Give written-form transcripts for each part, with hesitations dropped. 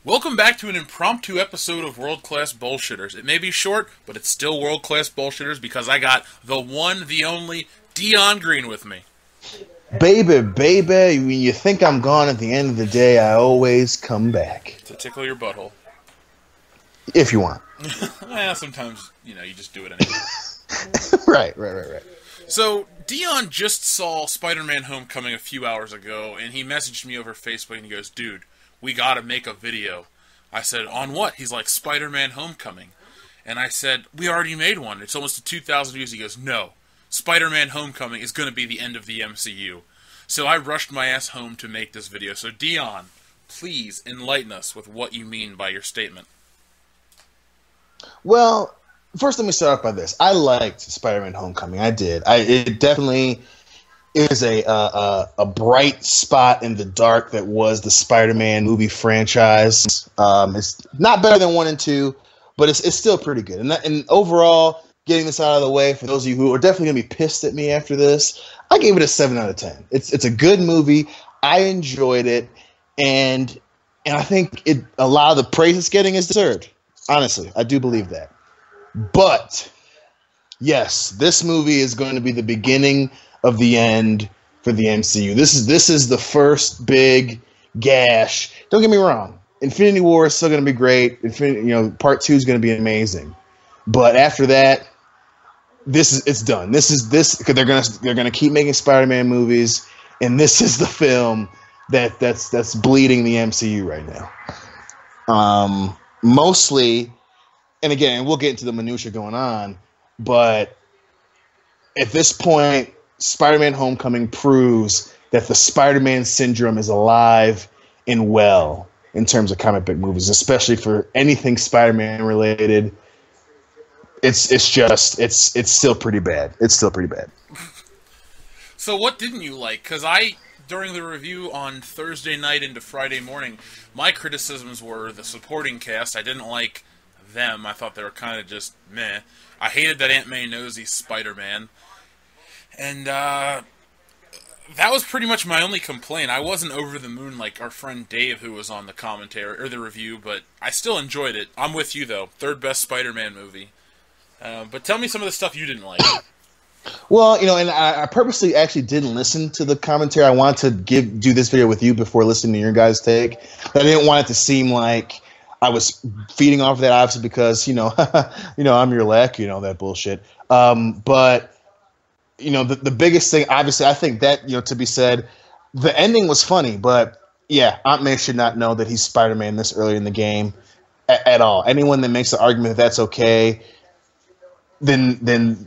Welcome back to an impromptu episode of World Class Bullshitters. It may be short, but it's still World Class Bullshitters because I got the one, the only, Dion Green with me. Baby, when you think I'm gone at the end of the day, I always come back. To tickle your butthole. If you want. Sometimes, you just do it anyway. Right. So, Dion just saw Spider-Man Homecoming a few hours ago, and he messaged me over Facebook, and he goes, dude, we gotta make a video. I said, on what? He's like, Spider-Man Homecoming. And I said, we already made one. It's almost 2,000 views. He goes, no. Spider-Man Homecoming is going to be the end of the MCU. So I rushed my ass home to make this video. So Dion, please enlighten us with what you mean by your statement. Well, first let me start off by this. I liked Spider-Man Homecoming. I did. It definitely is a bright spot in the dark that was the Spider-Man movie franchise. It's not better than 1 and 2, but it's still pretty good. And overall, getting this out of the way, for those of you who are definitely going to be pissed at me after this, I gave it a 7 out of 10. It's a good movie. I enjoyed it, and I think a lot of the praise it's getting is deserved. Honestly, I do believe that. But yes, this movie is going to be the beginning of the end for the MCU. This is the first big gash. Don't get me wrong. Infinity War is still going to be great. Part 2 is going to be amazing. But after that, it's done. Because they're gonna keep making Spider-Man movies, and this is the film that's bleeding the MCU right now. Mostly, and again, we'll get into the minutia going on, but at this point, Spider-Man Homecoming proves that the Spider-Man syndrome is alive and well in terms of comic book movies, especially for anything Spider-Man related. It's still pretty bad. It's still pretty bad. So what didn't you like? Because during the review on Thursday night into Friday morning, my criticisms were the supporting cast. I didn't like them. I thought they were kind of just meh. I hated that Aunt May knows he's Spider-Man. And that was pretty much my only complaint. I wasn't over the moon like our friend Dave, who was on the commentary or the review, but I still enjoyed it. I'm with you though. Third best Spider-Man movie. But tell me some of the stuff you didn't like. Well, and I purposely actually didn't listen to the commentary. I wanted to do this video with you before listening to your guys' take. But I didn't want it to seem like I was feeding off of that, obviously, because I'm your lack, that bullshit. But the biggest thing, obviously, I think that to be said, the ending was funny, but yeah, Aunt May should not know that he's Spider-Man this early in the game at all. Anyone that makes the argument that that's okay, then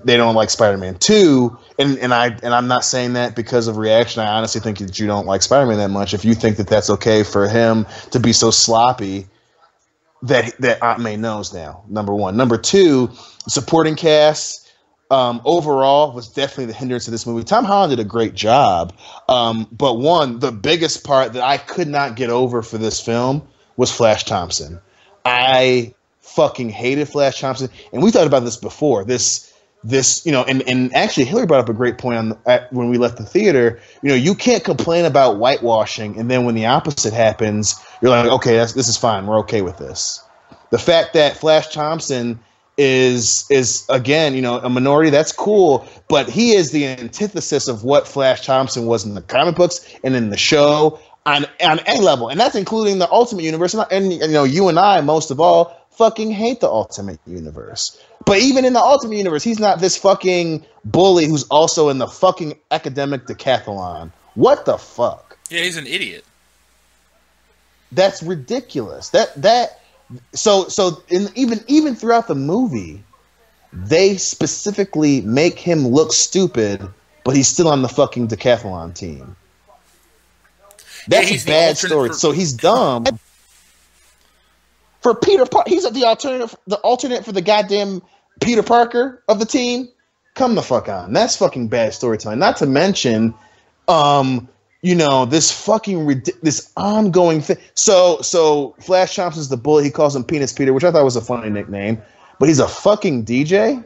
they don't like Spider-Man 2, and I'm not saying that because of reaction. I honestly think that you don't like Spider-Man that much. If you think that that's okay for him to be so sloppy, that Aunt May knows now. Number one. Number two, supporting cast overall was definitely the hindrance of this movie. Tom Holland did a great job, but the biggest part that I could not get over for this film was Flash Thompson. I fucking hated Flash Thompson, and we thought about this before. And actually Hillary brought up a great point when we left the theater. You can't complain about whitewashing, and then when the opposite happens, you're like, okay, this is fine. We're okay with this. The fact that Flash Thompson is again, a minority, that's cool, but he is the antithesis of what Flash Thompson was in the comic books and in the show on any level, and that's including the Ultimate Universe. And you and I, most of all, fucking hate the Ultimate Universe. But even in the Ultimate Universe, he's not this fucking bully who's also in the fucking academic decathlon. What the fuck? Yeah, he's an idiot. That's ridiculous. Even throughout the movie, they specifically make him look stupid, but he's still on the fucking decathlon team. That's a bad story. So he's dumb. For Peter Parker, he's the alternate for the goddamn Peter Parker of the team. Come the fuck on. That's fucking bad storytelling. Not to mention, this fucking this ongoing thing. So Flash Thompson's the bully. He calls him Penis Peter, which I thought was a funny nickname. But he's a fucking DJ.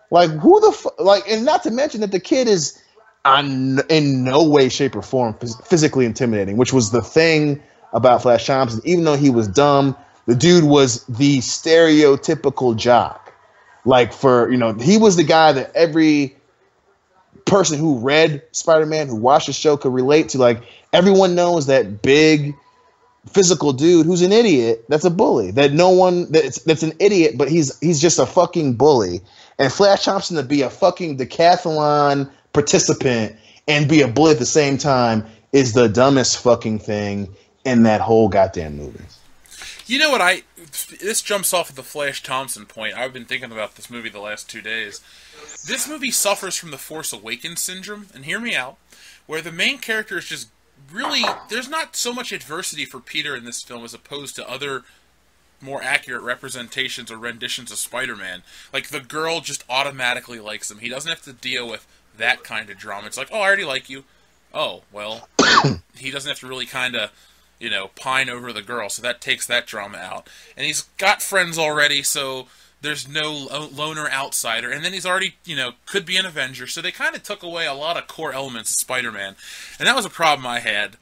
Like who the fuck? Like, and not to mention that the kid is in no way, shape, or form physically intimidating, which was the thing about Flash Thompson. Even though he was dumb, the dude was the stereotypical jock. Like he was the guy that every person who read Spider-Man, who watched the show, could relate to. Like, everyone knows that big physical dude who's an idiot, that's a bully, that's an idiot, but he's just a fucking bully. And Flash Thompson to be a fucking decathlon participant and be a bully at the same time is the dumbest fucking thing in that whole goddamn movie. You know what, this jumps off of the Flash Thompson point. I've been thinking about this movie the last 2 days. This movie suffers from the Force Awakens syndrome, and hear me out, where the main character is just really, there's not so much adversity for Peter in this film as opposed to other more accurate representations or renditions of Spider-Man. Like, the girl just automatically likes him. He doesn't have to deal with that kind of drama. It's like, oh, I already like you. Oh, well, he doesn't have to really kind of, pine over the girl, so that takes that drama out. And he's got friends already, so there's no loner outsider. And then he's already, could be an Avenger, so they kind of took away a lot of core elements of Spider-Man. And that was a problem I had.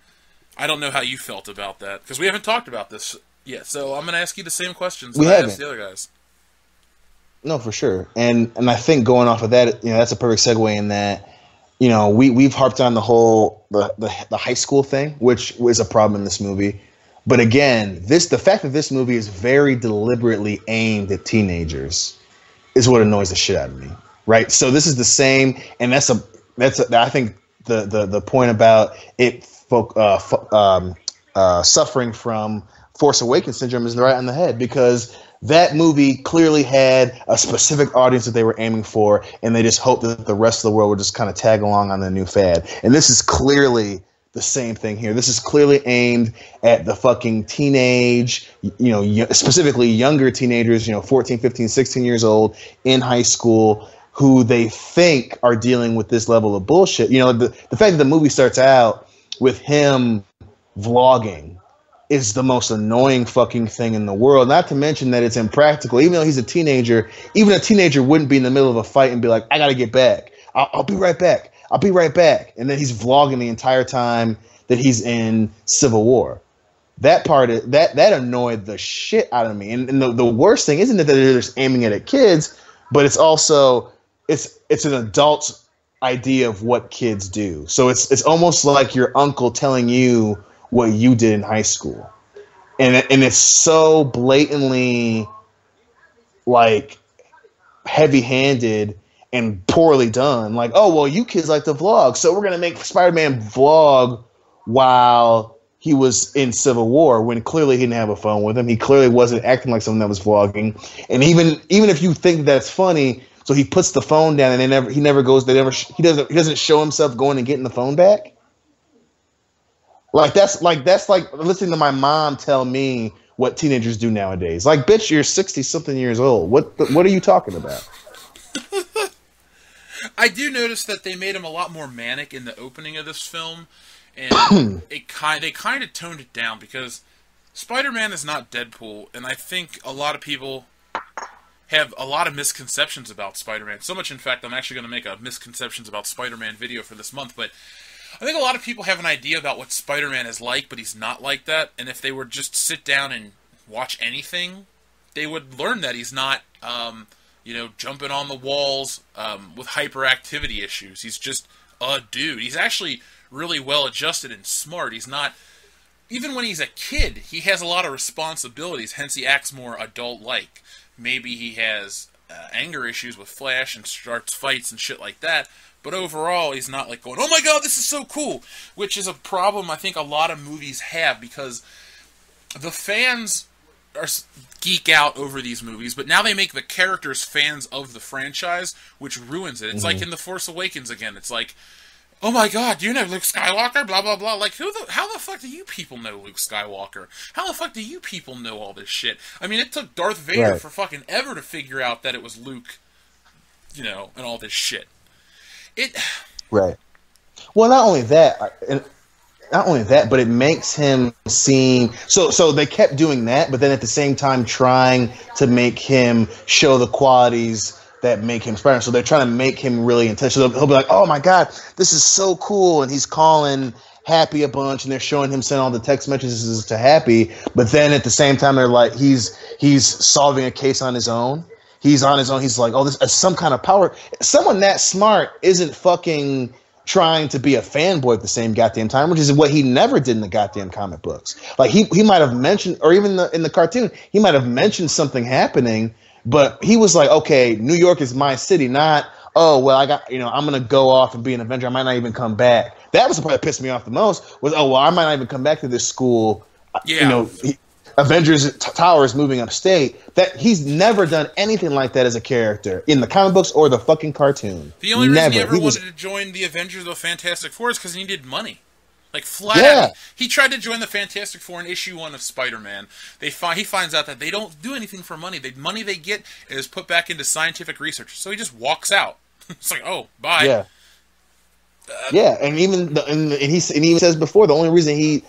I don't know how you felt about that, because we haven't talked about this yet, so I'm going to ask you the same questions that I asked the other guys. No, for sure. And I think going off of that, that's a perfect segue in that, we've harped on the whole the high school thing, which was a problem in this movie. But again, the fact that this movie is very deliberately aimed at teenagers is what annoys the shit out of me, right? So this is the same, and I think the point about it suffering from Force Awakens syndrome is right on the head, because that movie clearly had a specific audience that they were aiming for, and they just hoped that the rest of the world would just kind of tag along on the new fad. And this is clearly the same thing here. This is clearly aimed at the fucking teenage, specifically younger teenagers, 14, 15, 16 years old in high school, who they think are dealing with this level of bullshit. The fact that the movie starts out with him vlogging is the most annoying fucking thing in the world. Not to mention that it's impractical. Even though he's a teenager, even a teenager wouldn't be in the middle of a fight and be like, I gotta get back. I'll be right back. I'll be right back. And then he's vlogging the entire time that he's in Civil War. That part, that annoyed the shit out of me. And the worst thing isn't that they're just aiming it at kids, but it's also, it's an adult's idea of what kids do. So it's almost like your uncle telling you what you did in high school. And it's so blatantly, like, heavy-handed and poorly done. Like, oh, well, you kids like to vlog, so we're going to make Spider-Man vlog while he was in Civil War, when clearly he didn't have a phone with him. He clearly wasn't acting like someone that was vlogging. And even if you think that's funny, so he puts the phone down and he doesn't show himself going and getting the phone back. That's like listening to my mom tell me what teenagers do nowadays. Like, bitch, you're 60-something years old. What are you talking about? I do notice that they made him a lot more manic in the opening of this film, and they kind of toned it down, because Spider-Man is not Deadpool, and I think a lot of people have a lot of misconceptions about Spider-Man. So much, in fact, I'm actually going to make a misconceptions about Spider-Man video for this month, but I think a lot of people have an idea about what Spider-Man is like, but he's not like that. And if they were just sit down and watch anything, they would learn that he's not, jumping on the walls with hyperactivity issues. He's just a dude. He's actually really well adjusted and smart. He's not, even when he's a kid, he has a lot of responsibilities, hence he acts more adult-like. Maybe he has anger issues with Flash and starts fights and shit like that. But overall, he's not like going, oh my god, this is so cool! Which is a problem I think a lot of movies have, because the fans geek out over these movies, but now they make the characters fans of the franchise, which ruins it. It's like in The Force Awakens again. It's like, oh my god, do you know Luke Skywalker? Blah, blah, blah. Like, how the fuck do you people know Luke Skywalker? How the fuck do you people know all this shit? I mean, it took Darth Vader for fucking ever to figure out that it was Luke, and all this shit. Right. Well, not only that, but it makes him seem so they kept doing that, but then at the same time trying to make him show the qualities that make him Spider-Man. So they're trying to make him really intentional. He'll be like, "Oh my god, this is so cool," and he's calling Happy a bunch, and they're showing him send all the text messages to Happy, but then at the same time they're like he's solving a case on his own. He's on his own. He's like, oh, this is some kind of power. Someone that smart isn't fucking trying to be a fanboy at the same goddamn time, which is what he never did in the goddamn comic books. Like he might have mentioned, or even in the cartoon, he might have mentioned something happening, but he was like, okay, New York is my city, not, oh, well, I got, I'm going to go off and be an Avenger. I might not even come back. That was the part that pissed me off the most was, oh, well, I might not even come back to this school. Yeah. Avengers Tower is moving upstate. That he's never done anything like that as a character in the comic books or the fucking cartoon. The only reason he ever wanted to join the Avengers of Fantastic Four is because he needed money. Like, flat out. He tried to join the Fantastic Four in issue 1 of Spider-Man. He finds out that they don't do anything for money. The money they get is put back into scientific research. So he just walks out. It's like, oh, bye. Yeah. And even and he even says before the only reason he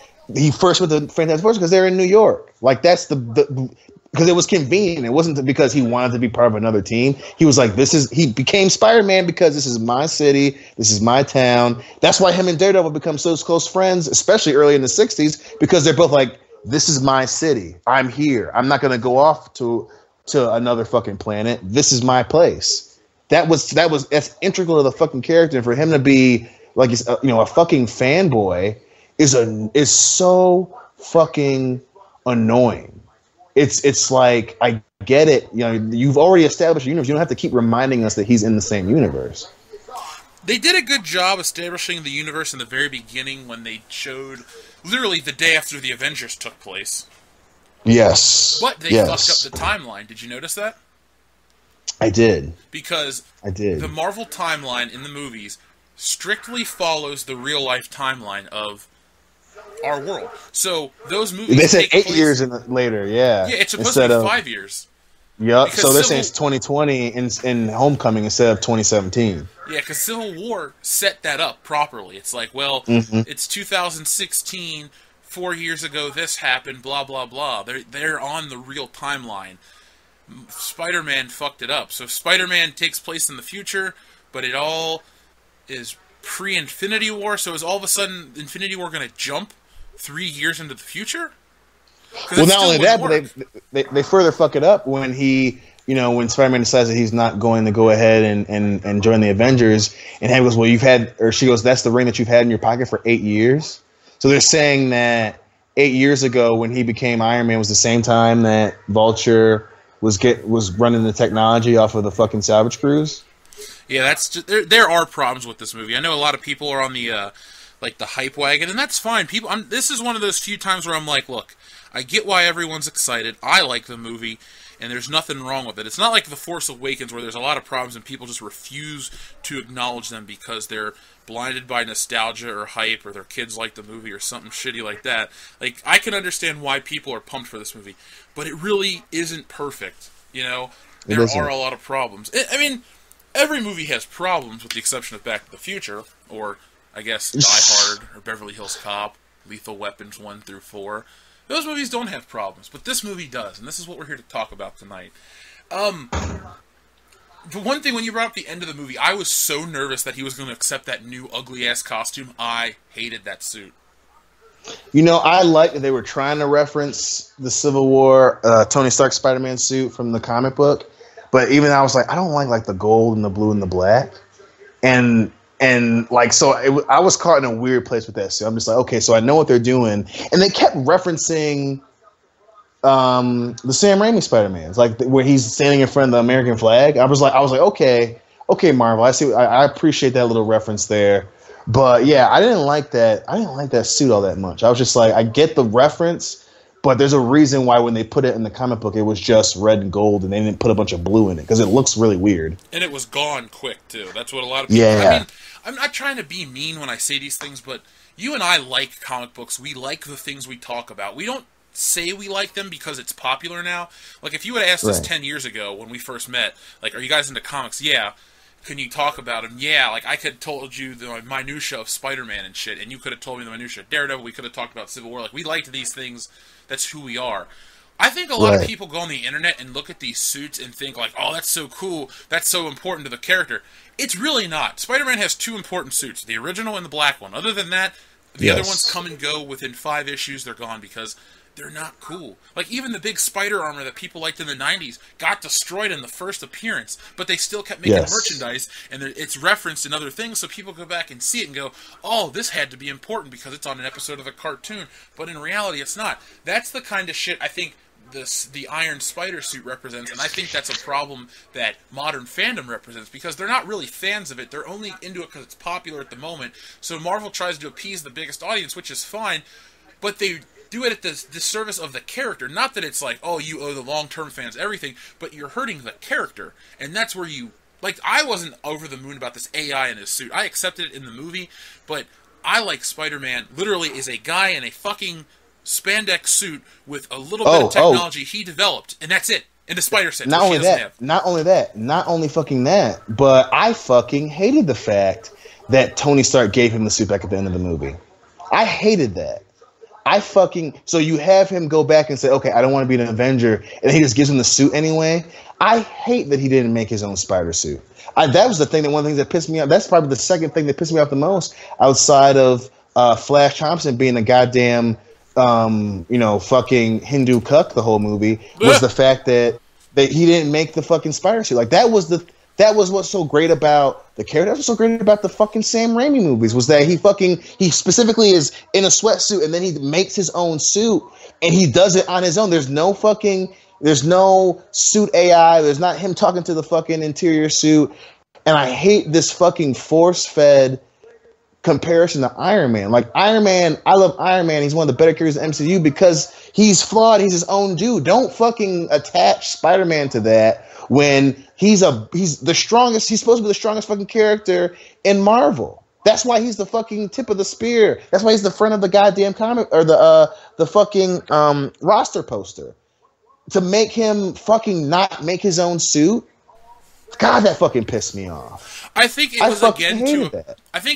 first went to Fantastic Four because they're in New York. Like that's because it was convenient. It wasn't because he wanted to be part of another team. He was like, he became Spider-Man because this is my city, this is my town. That's why him and Daredevil become so close friends, especially early in the 60s, because they're both like, this is my city. I'm here. I'm not gonna go off to another fucking planet. This is my place. That's integral to the fucking character. And for him to be like a fucking fanboy is so fucking annoying. It's like, I get it. You've already established a universe. You don't have to keep reminding us that he's in the same universe. They did a good job establishing the universe in the very beginning when they showed literally the day after the Avengers took place. Yes. But they fucked up the timeline. Did you notice that? I did. Because the Marvel timeline in the movies strictly follows the real-life timeline of our world. So those movies. They said 8 years later, yeah. Yeah, it's supposed to be 5 years. Yep. So they're saying it's 2020 in Homecoming instead of 2017. Yeah, because Civil War set that up properly. It's like, well, it's 2016. 4 years ago, this happened. Blah blah blah. They're on the real timeline. Spider-Man fucked it up. So Spider-Man takes place in the future, but it all is pre-Infinity War. So is all of a sudden Infinity War going to jump 3 years into the future? Well, not only that, but they further fuck it up when when Spider-Man decides that he's not going to go ahead and join the Avengers, and Hank goes, well, she goes, that's the ring that you've had in your pocket for 8 years. So they're saying that 8 years ago when he became Iron Man was the same time that Vulture was running the technology off of the fucking salvage crews. Yeah, that's just, there are problems with this movie. I know a lot of people are on the the hype wagon, and that's fine. This is one of those few times where I'm like, look, I get why everyone's excited. I like the movie, and there's nothing wrong with it. It's not like The Force Awakens where there's a lot of problems and people just refuse to acknowledge them because they're blinded by nostalgia or hype or their kids like the movie or something shitty like that. Like, I can understand why people are pumped for this movie, but it really isn't perfect, There are a lot of problems. I mean, every movie has problems with the exception of Back to the Future, or, I guess, Die Hard, or Beverly Hills Cop, Lethal Weapons 1 through 4. Those movies don't have problems, but this movie does, and this is what we're here to talk about tonight. The one thing, when you brought up the end of the movie, I was so nervous that he was going to accept that new ugly-ass costume. I hated that suit. I like that they were trying to reference the Civil War Tony Stark Spider-Man suit from the comic book, but even I was like, I don't like the gold and the blue and the black, and I was caught in a weird place with that suit. I'm just like, okay, so I know what they're doing, and they kept referencing the Sam Raimi Spider-Man, where he's standing in front of the American flag. I was like, okay, Marvel, I see. I appreciate that little reference there, but yeah, I didn't like that. I didn't like that suit all that much. I was just like, I get the reference, but there's a reason why when they put it in the comic book, it was just red and gold, and they didn't put a bunch of blue in it because it looks really weird. And it was gone quick too. That's what a lot of people. Yeah. I mean, I'm not trying to be mean when I say these things, but you and I like comic books. We like the things we talk about. We don't say we like them because it's popular now. Like, if you had asked us 10 years ago when we first met, like, are you guys into comics? Yeah. Can you talk about them? Yeah. Like, I could have told you the minutia of Spider-Man and shit, and you could have told me the minutia of Daredevil. We could have talked about Civil War. Like, we liked these things. That's who we are. I think a lot of people go on the internet and look at these suits and think, like, oh, that's so cool. That's so important to the character. It's really not. Spider-Man has two important suits, the original and the black one. Other than that, The other ones come and go within 5 issues. They're gone because they're not cool. Like, even the big spider armor that people liked in the 90s got destroyed in the first appearance, but they still kept making merchandise, and it's referenced in other things, so people go back and see it and go, oh, this had to be important because it's on an episode of a cartoon, but in reality it's not. That's the kind of shit I think the Iron Spider suit represents, and I think that's a problem that modern fandom represents, because they're not really fans of it. They're only into it because it's popular at the moment, so Marvel tries to appease the biggest audience, which is fine, but they do it at the service of the character. Not that it's like, oh, you owe the long-term fans everything, but you're hurting the character, and that's where you... Like, I wasn't over the moon about this AI in his suit. I accepted it in the movie, but I like Spider-Man literally is a guy in a fucking spandex suit with a little bit of technology he developed, and that's it. And the spider sense. Not only fucking that, but I fucking hated the fact that Tony Stark gave him the suit back at the end of the movie. I hated that. So you have him go back and say, okay, I don't want to be an Avenger, and he just gives him the suit anyway. I hate that he didn't make his own spider suit. That was the thing, one of the things that pissed me off. That's probably the second thing that pissed me off the most, outside of Flash Thompson being a goddamn fucking Hindu cuck the whole movie, was the fact that he didn't make the fucking spider suit. Like, that was what's so great about the character. That's what's so great about the fucking Sam Raimi movies, was that he specifically is in a sweatsuit, and then he makes his own suit, and he does it on his own. There's no suit AI. There's not him talking to the fucking interior suit. And I hate this fucking force-fed comparison to Iron Man. Like, Iron Man, I love Iron Man. He's one of the better characters in the MCU because he's flawed. He's his own dude. Don't fucking attach Spider-Man to that when he's the strongest. He's supposed to be the strongest fucking character in Marvel. That's why he's the fucking tip of the spear. That's why he's the front of the goddamn comic, or the fucking roster poster. To make him fucking not make his own suit, God, that fucking pissed me off. I think it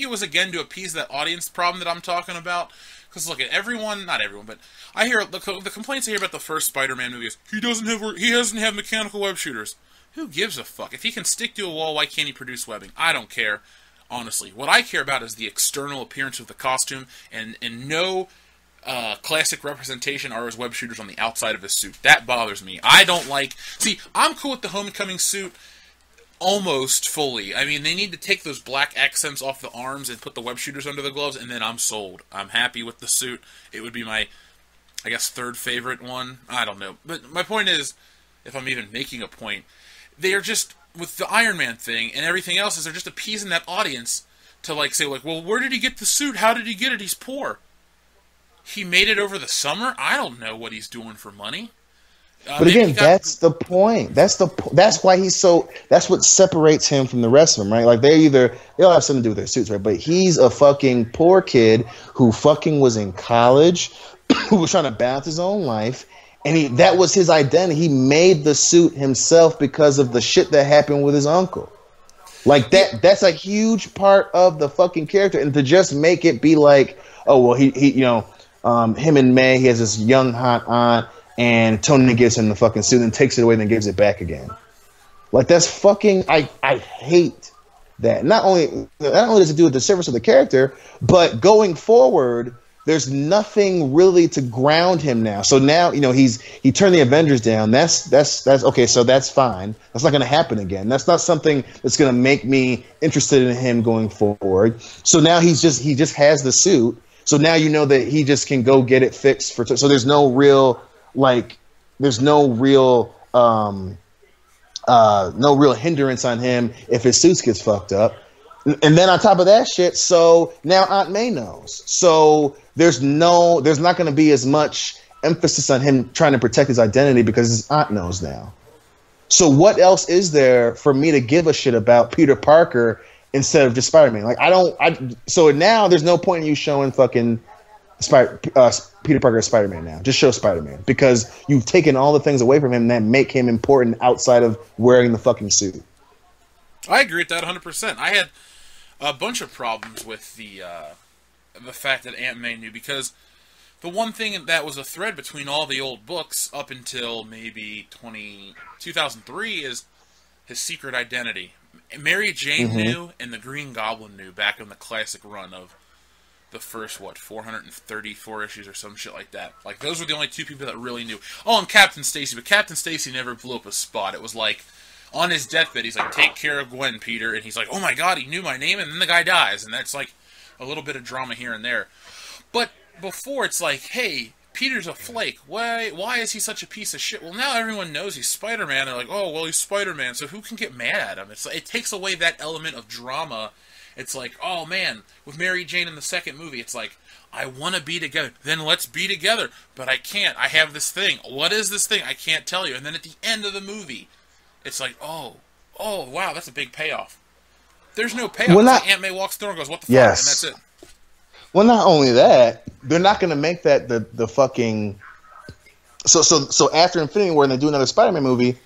was again to appease that audience problem that I'm talking about. Because look, not everyone, but I hear the complaints I hear about the first Spider-Man movie is he doesn't have mechanical web shooters. Who gives a fuck? If he can stick to a wall, why can't he produce webbing? I don't care, honestly. What I care about is the external appearance of the costume, and no classic representation are his web shooters on the outside of his suit. That bothers me. I'm cool with the Homecoming suit almost fully. I mean, they need to take those black accents off the arms and put the web shooters under the gloves, and then I'm sold. I'm happy with the suit. It would be my, I guess, third favorite one. I don't know. But my point is, if I'm even making a point, they are just, with the Iron Man thing and everything else, they're just appeasing that audience to, like, say, like, well, where did he get the suit? How did he get it? He's poor. He made it over the summer? I don't know what he's doing for money. But again, that's the point. That's why that's what separates him from the rest of them, right? Like, they all have something to do with their suits, right? But he's a fucking poor kid who fucking was in college, who was trying to balance his own life, and that was his identity. He made the suit himself because of the shit that happened with his uncle. Like, that's a huge part of the fucking character, and to just make it be like, oh, well, him and May, he has this young hot aunt, and Tony gives him the fucking suit and takes it away and then gives it back again. Like, that's fucking... I hate that. Not only does it do with the service of the character, but going forward, there's nothing really to ground him now. So now, he turned the Avengers down. That's okay, so that's fine. That's not going to happen again. That's not something that's going to make me interested in him going forward. So now he just has the suit. So now you know that he just can go get it fixed so there's no real hindrance on him if his suit gets fucked up. And then on top of that shit, so now Aunt May knows. So there's not going to be as much emphasis on him trying to protect his identity because his aunt knows now. So what else is there for me to give a shit about Peter Parker instead of just Spider-Man? So now there's no point in you showing fucking Peter Parker as Spider-Man now. Just show Spider-Man, because you've taken all the things away from him that make him important outside of wearing the fucking suit. I agree with that 100%. I had a bunch of problems with the fact that Aunt May knew, because the one thing that was a thread between all the old books up until maybe 2003 is his secret identity. Mary Jane knew, and the Green Goblin knew back in the classic run of the first, 434 issues or some shit like that. Like, those were the only two people that really knew. Oh, and Captain Stacy, but Captain Stacy never blew up a spot. It was like, on his deathbed, he's like, take care of Gwen, Peter, and he's like, oh my god, he knew my name, and then the guy dies, and that's like a little bit of drama here and there. But before, it's like, hey, Peter's a flake. Why is he such a piece of shit? Well, now everyone knows he's Spider-Man. They're like, oh, well, he's Spider-Man, so who can get mad at him? It's like, it takes away that element of drama. It's like, oh, man, with Mary Jane in the second movie, it's like, I want to be together. Then let's be together. But I can't. I have this thing. What is this thing? I can't tell you. And then at the end of the movie, it's like, oh, wow, that's a big payoff. There's no payoff. Well, Aunt May walks through and goes, what the fuck? And that's it. Well, not only that, they're not going to make that the fucking... So after Infinity War and they do another Spider-Man movie,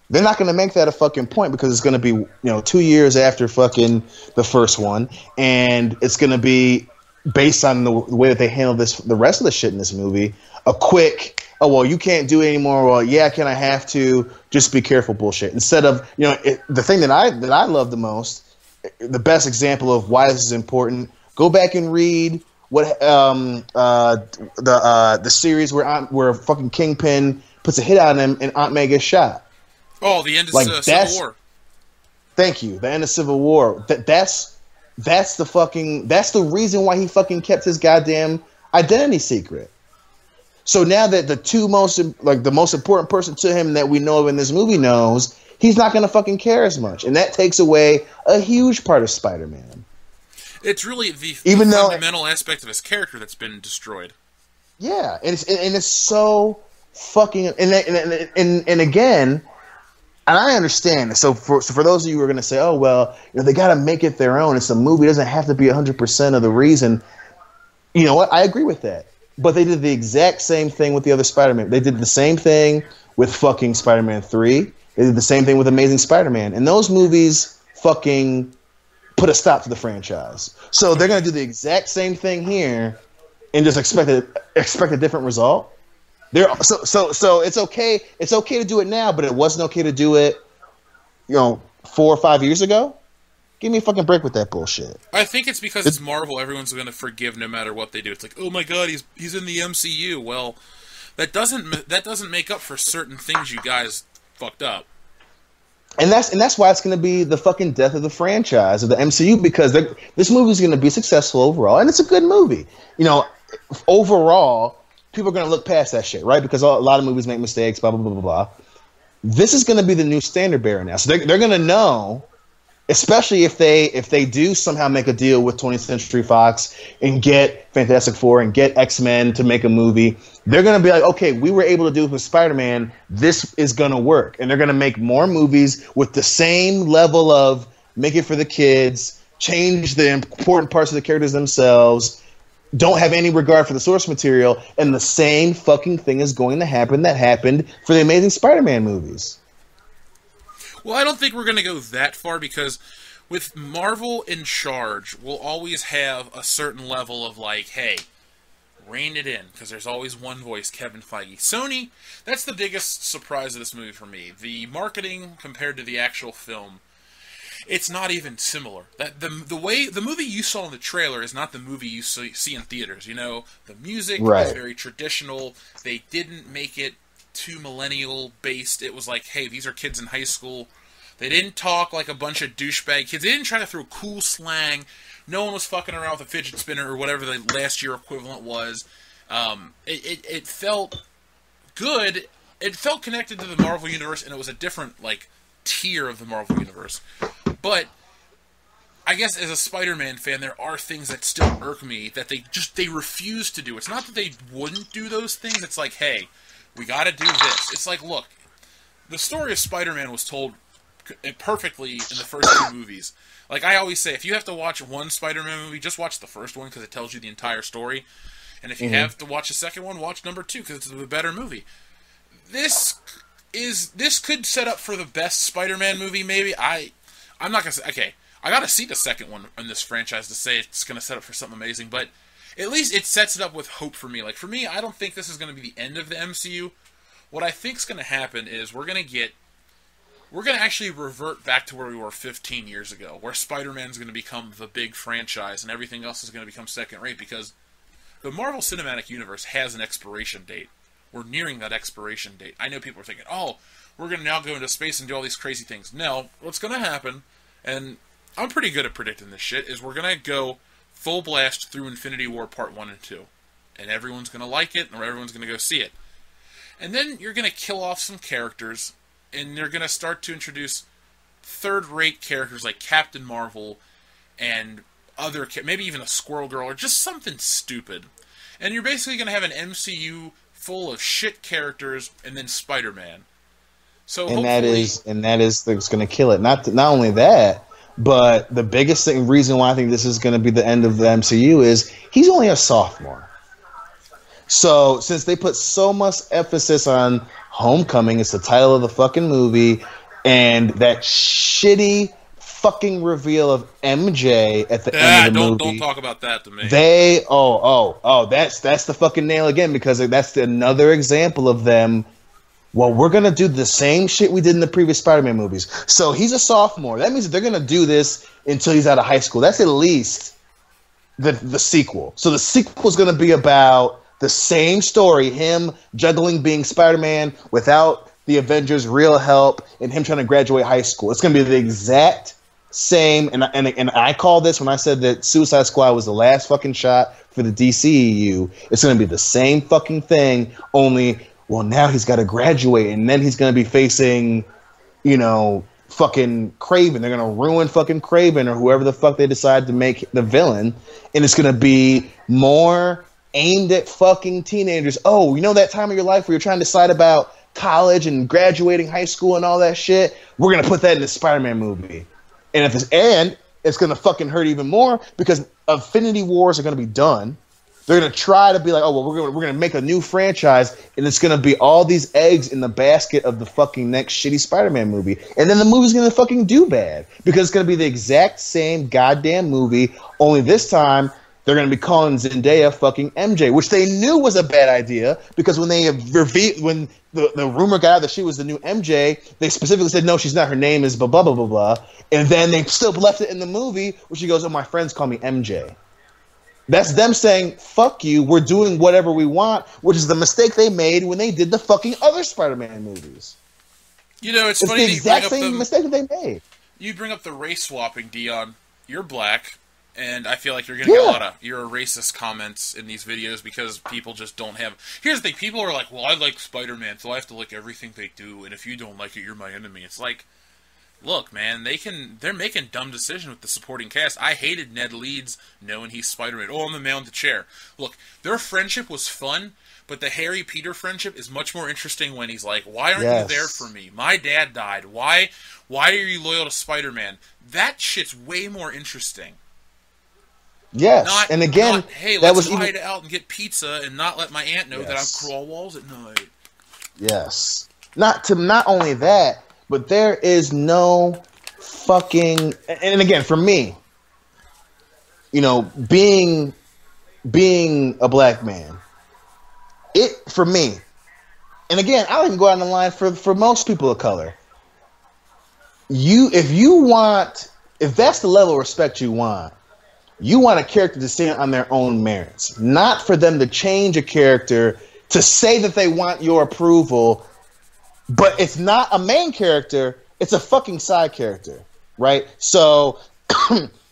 they're not going to make that a fucking point because it's going to be 2 years after fucking the first one, and it's going to be based on the way that they handle the rest of the shit in this movie. A quick, oh well, you can't do it anymore. Well, yeah, can I have to? Just be careful, bullshit. Instead of the thing that I love the most, the best example of why this is important. Go back and read what the series where fucking Kingpin puts a hit on him and Aunt May gets shot. Oh, the end of Civil War. Thank you. The end of Civil War. That's the reason why he fucking kept his goddamn identity secret. So now that the most important person to him that we know of in this movie knows, he's not gonna fucking care as much, and that takes away a huge part of Spider-Man. It's really the fundamental aspect of his character that's been destroyed. Yeah, and it's so fucking and again, and I understand. So for those of you who are going to say, oh well, they got to make it their own. It's a movie; it doesn't have to be 100% of the reason. You know what? I agree with that. But they did the exact same thing with the other Spider-Man. They did the same thing with fucking Spider-Man 3. They did the same thing with Amazing Spider-Man, and those movies fucking put a stop to the franchise. So they're going to do the exact same thing here and just expect a different result. So it's okay. It's okay to do it now, but it wasn't okay to do it, 4 or 5 years ago. Give me a fucking break with that bullshit. I think it's because it's Marvel. Everyone's going to forgive no matter what they do. It's like, oh my god, he's in the MCU. Well, that doesn't make up for certain things you guys fucked up. And that's why it's going to be the fucking death of the franchise of the MCU, because this movie is going to be successful overall, and it's a good movie. Overall, people are going to look past that shit, right? Because a lot of movies make mistakes, blah blah blah blah blah. This is going to be the new standard bearer now, so they're going to know, especially if they do somehow make a deal with 20th Century Fox and get Fantastic Four and get X-Men to make a movie. They're going to be like, okay, we were able to do it with Spider-Man. This is going to work. And they're going to make more movies with the same level of make it for the kids, change the important parts of the characters themselves, don't have any regard for the source material, and the same fucking thing is going to happen that happened for the Amazing Spider-Man movies. Well, I don't think we're going to go that far, because with Marvel in charge, we'll always have a certain level of like, hey, rein it in, because there's always one voice, Kevin Feige. Sony, that's the biggest surprise of this movie for me. The marketing compared to the actual film, it's not even similar. That the movie you saw in the trailer is not the movie you see in theaters. The music is very traditional. They didn't make it too millennial based. It was like, hey, these are kids in high school. They didn't talk like a bunch of douchebag kids. They didn't try to throw cool slang. No one was fucking around with a fidget spinner or whatever the last year equivalent was. It felt good. It felt connected to the Marvel Universe, and it was a different tier of the Marvel Universe. But I guess as a Spider-Man fan, there are things that still irk me that they refuse to do. It's not that they wouldn't do those things. It's like, hey, we got to do this. It's like, look, the story of Spider-Man was told perfectly in the first two movies. Like I always say, if you have to watch one Spider-Man movie, just watch the first one because it tells you the entire story. And if you have to watch the second one, watch number 2 because it's a better movie. This could set up for the best Spider-Man movie, maybe. I'm not going to say... Okay, I got to see the second one in this franchise to say it's going to set up for something amazing, but at least it sets it up with hope for me. Like, for me, I don't think this is going to be the end of the MCU. What I think is going to happen is we're going to get we're going to actually revert back to where we were 15 years ago, where Spider-Man's going to become the big franchise and everything else is going to become second-rate, because the Marvel Cinematic Universe has an expiration date. We're nearing that expiration date. I know people are thinking, oh, we're going to now go into space and do all these crazy things. No, what's going to happen, and I'm pretty good at predicting this shit, is we're going to go full blast through Infinity War Part 1 and 2. And everyone's going to like it, or everyone's going to go see it. And then you're going to kill off some characters, and they're going to start to introduce third-rate characters like Captain Marvel and other, maybe even a Squirrel Girl, or just something stupid. And you're basically going to have an MCU full of shit characters, and then Spider-Man. So and that is that's going to kill it. Not only that, but the biggest reason why I think this is going to be the end of the MCU is he's only a sophomore. So since they put so much emphasis on Homecoming, it's the title of the fucking movie, and that shitty fucking reveal of MJ at the end of the movie. Don't talk about that to me. That's the fucking nail again, because that's another example of them. Well, we're going to do the same shit we did in the previous Spider-Man movies. So he's a sophomore. That means that they're going to do this until he's out of high school. That's at least the sequel. So the sequel is going to be about the same story, him juggling being Spider-Man without the Avengers' real help and him trying to graduate high school. It's going to be the exact same. And I call this, when I said that Suicide Squad was the last fucking shot for the DCEU, it's going to be the same fucking thing, only... well, now he's got to graduate, and then he's going to be facing, fucking Kraven. They're going to ruin fucking Kraven or whoever the fuck they decide to make the villain, and it's going to be more aimed at fucking teenagers. Oh, that time of your life where you're trying to decide about college and graduating high school and all that shit? We're going to put that in the Spider-Man movie. And it's going to fucking hurt even more because Infinity Wars are going to be done. They're going to try to be like, oh, well, we're going to make a new franchise, and it's going to be all these eggs in the basket of the fucking next shitty Spider-Man movie. And then the movie's going to fucking do bad because it's going to be the exact same goddamn movie, only this time they're going to be calling Zendaya fucking MJ, which they knew was a bad idea because when they when the rumor got out that she was the new MJ, they specifically said, no, she's not. Her name is blah, blah, blah, blah, blah. And then they still left it in the movie where she goes, oh, my friends call me MJ. That's them saying, fuck you, we're doing whatever we want, which is the mistake they made when they did the fucking other Spider-Man movies. It's funny the exact same mistake that they made. You bring up the race swapping, Dion. You're black, and I feel like you're going to get a lot of you're a racist comments in these videos because people just don't have... Here's the thing, people are like, well, I like Spider-Man, so I have to like everything they do, and if you don't like it, you're my enemy. It's like... Look, man, they're making dumb decisions with the supporting cast. I hated Ned Leeds knowing he's Spider-Man. Oh, I'm the man with the chair. Look, their friendship was fun, but the Harry Peter friendship is much more interesting when he's like, why aren't you there for me? My dad died. Why are you loyal to Spider-Man? That shit's way more interesting. Yes, and again, hey, let's hide out and get pizza and not let my aunt know that I crawl walls at night. Yes. Not only that, but there is no fucking... And again, for me, being a black man, for me, and again, I'll even go out on the line for most people of color. If that's the level of respect you want a character to stand on their own merits, not for them to change a character to say that they want your approval. But it's not a main character; it's a fucking side character, right? So,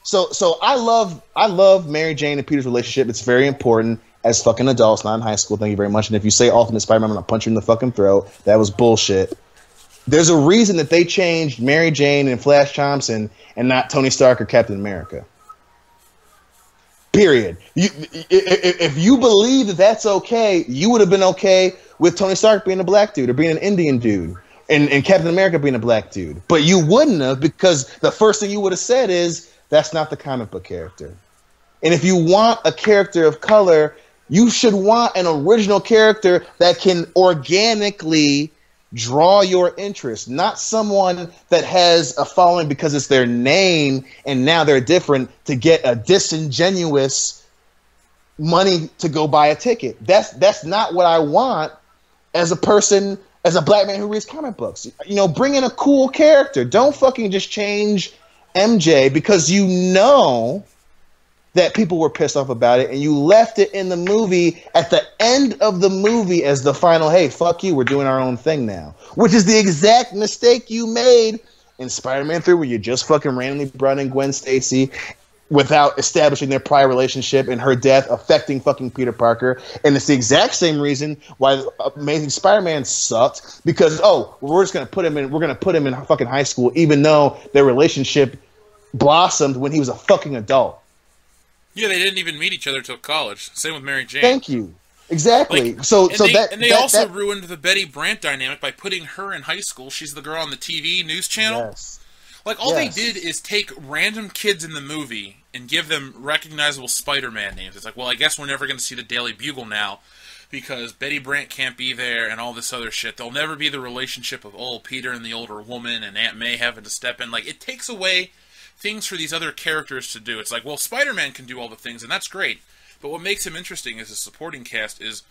so I love Mary Jane and Peter's relationship. It's very important as fucking adults, not in high school. Thank you very much. And if you say Ultimate Spider-Man, I'm gonna punch you in the fucking throat. That was bullshit. There's a reason that they changed Mary Jane and Flash Thompson and not Tony Stark or Captain America. Period. If you believe that that's okay, you would have been okay with Tony Stark being a black dude or being an Indian dude and Captain America being a black dude. But you wouldn't have, because the first thing you would have said is, that's not the comic book character. And if you want a character of color, you should want an original character that can organically draw your interest, not someone that has a following because it's their name and now they're different to get a disingenuous money to go buy a ticket. That's not what I want. as a person, as a black man who reads comic books. You know, bring in a cool character. Don't fucking just change MJ because you know that people were pissed off about it, and you left it in the movie at the end of the movie as the final, hey, fuck you, we're doing our own thing now. Which is the exact mistake you made in Spider-Man 3, where you just fucking randomly brought in Gwen Stacy without establishing their prior relationship and her death affecting fucking Peter Parker. And it's the exact same reason why Amazing Spider-Man sucked, because, we're just going to put him in fucking high school, even though their relationship blossomed when he was a fucking adult. Yeah, they didn't even meet each other till college. Same with Mary Jane. Thank you. Exactly. They also ruined the Betty Brant dynamic by putting her in high school. She's the girl on the TV news channel. Yes. Like, all they did is take random kids in the movie and give them recognizable Spider-Man names. It's like, well, I guess we're never going to see the Daily Bugle now because Betty Brant can't be there and all this other shit. There'll never be the relationship of, Peter and the older woman and Aunt May having to step in. Like, it takes away things for these other characters to do. It's like, well, Spider-Man can do all the things, and that's great. But what makes him interesting is the supporting cast is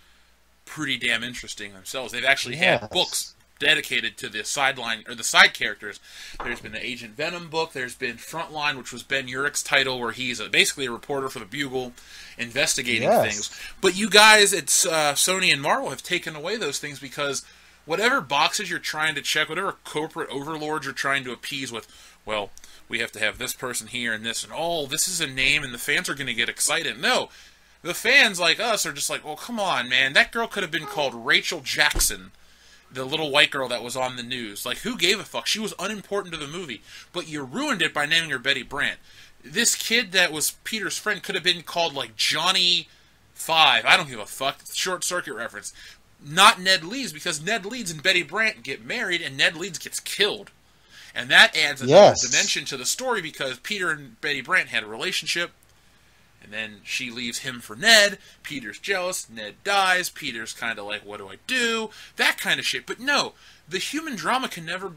pretty damn interesting themselves. They've actually had books dedicated to the sideline or the side characters. There's been the Agent Venom book. There's been Frontline, which was Ben Urich's title, where he's basically a reporter for the Bugle, investigating things. But you guys at Sony and Marvel have taken away those things because whatever boxes you're trying to check, whatever corporate overlords you're trying to appease with, well, we have to have this person here and this, and this is a name, and the fans are going to get excited. No, the fans like us are just like, well, come on, man. That girl could have been called Rachel Jackson, the little white girl that was on the news. Like, who gave a fuck? She was unimportant to the movie, but you ruined it by naming her Betty Brant. This kid that was Peter's friend could have been called, like, Johnny 5. I don't give a fuck. Short Circuit reference. Not Ned Leeds, because Ned Leeds and Betty Brant get married, and Ned Leeds gets killed. And that adds another dimension to the story because Peter and Betty Brant had a relationship, and then she leaves him for Ned. Peter's jealous. Ned dies. Peter's kind of like, what do I do? That kind of shit. But no, the human drama can never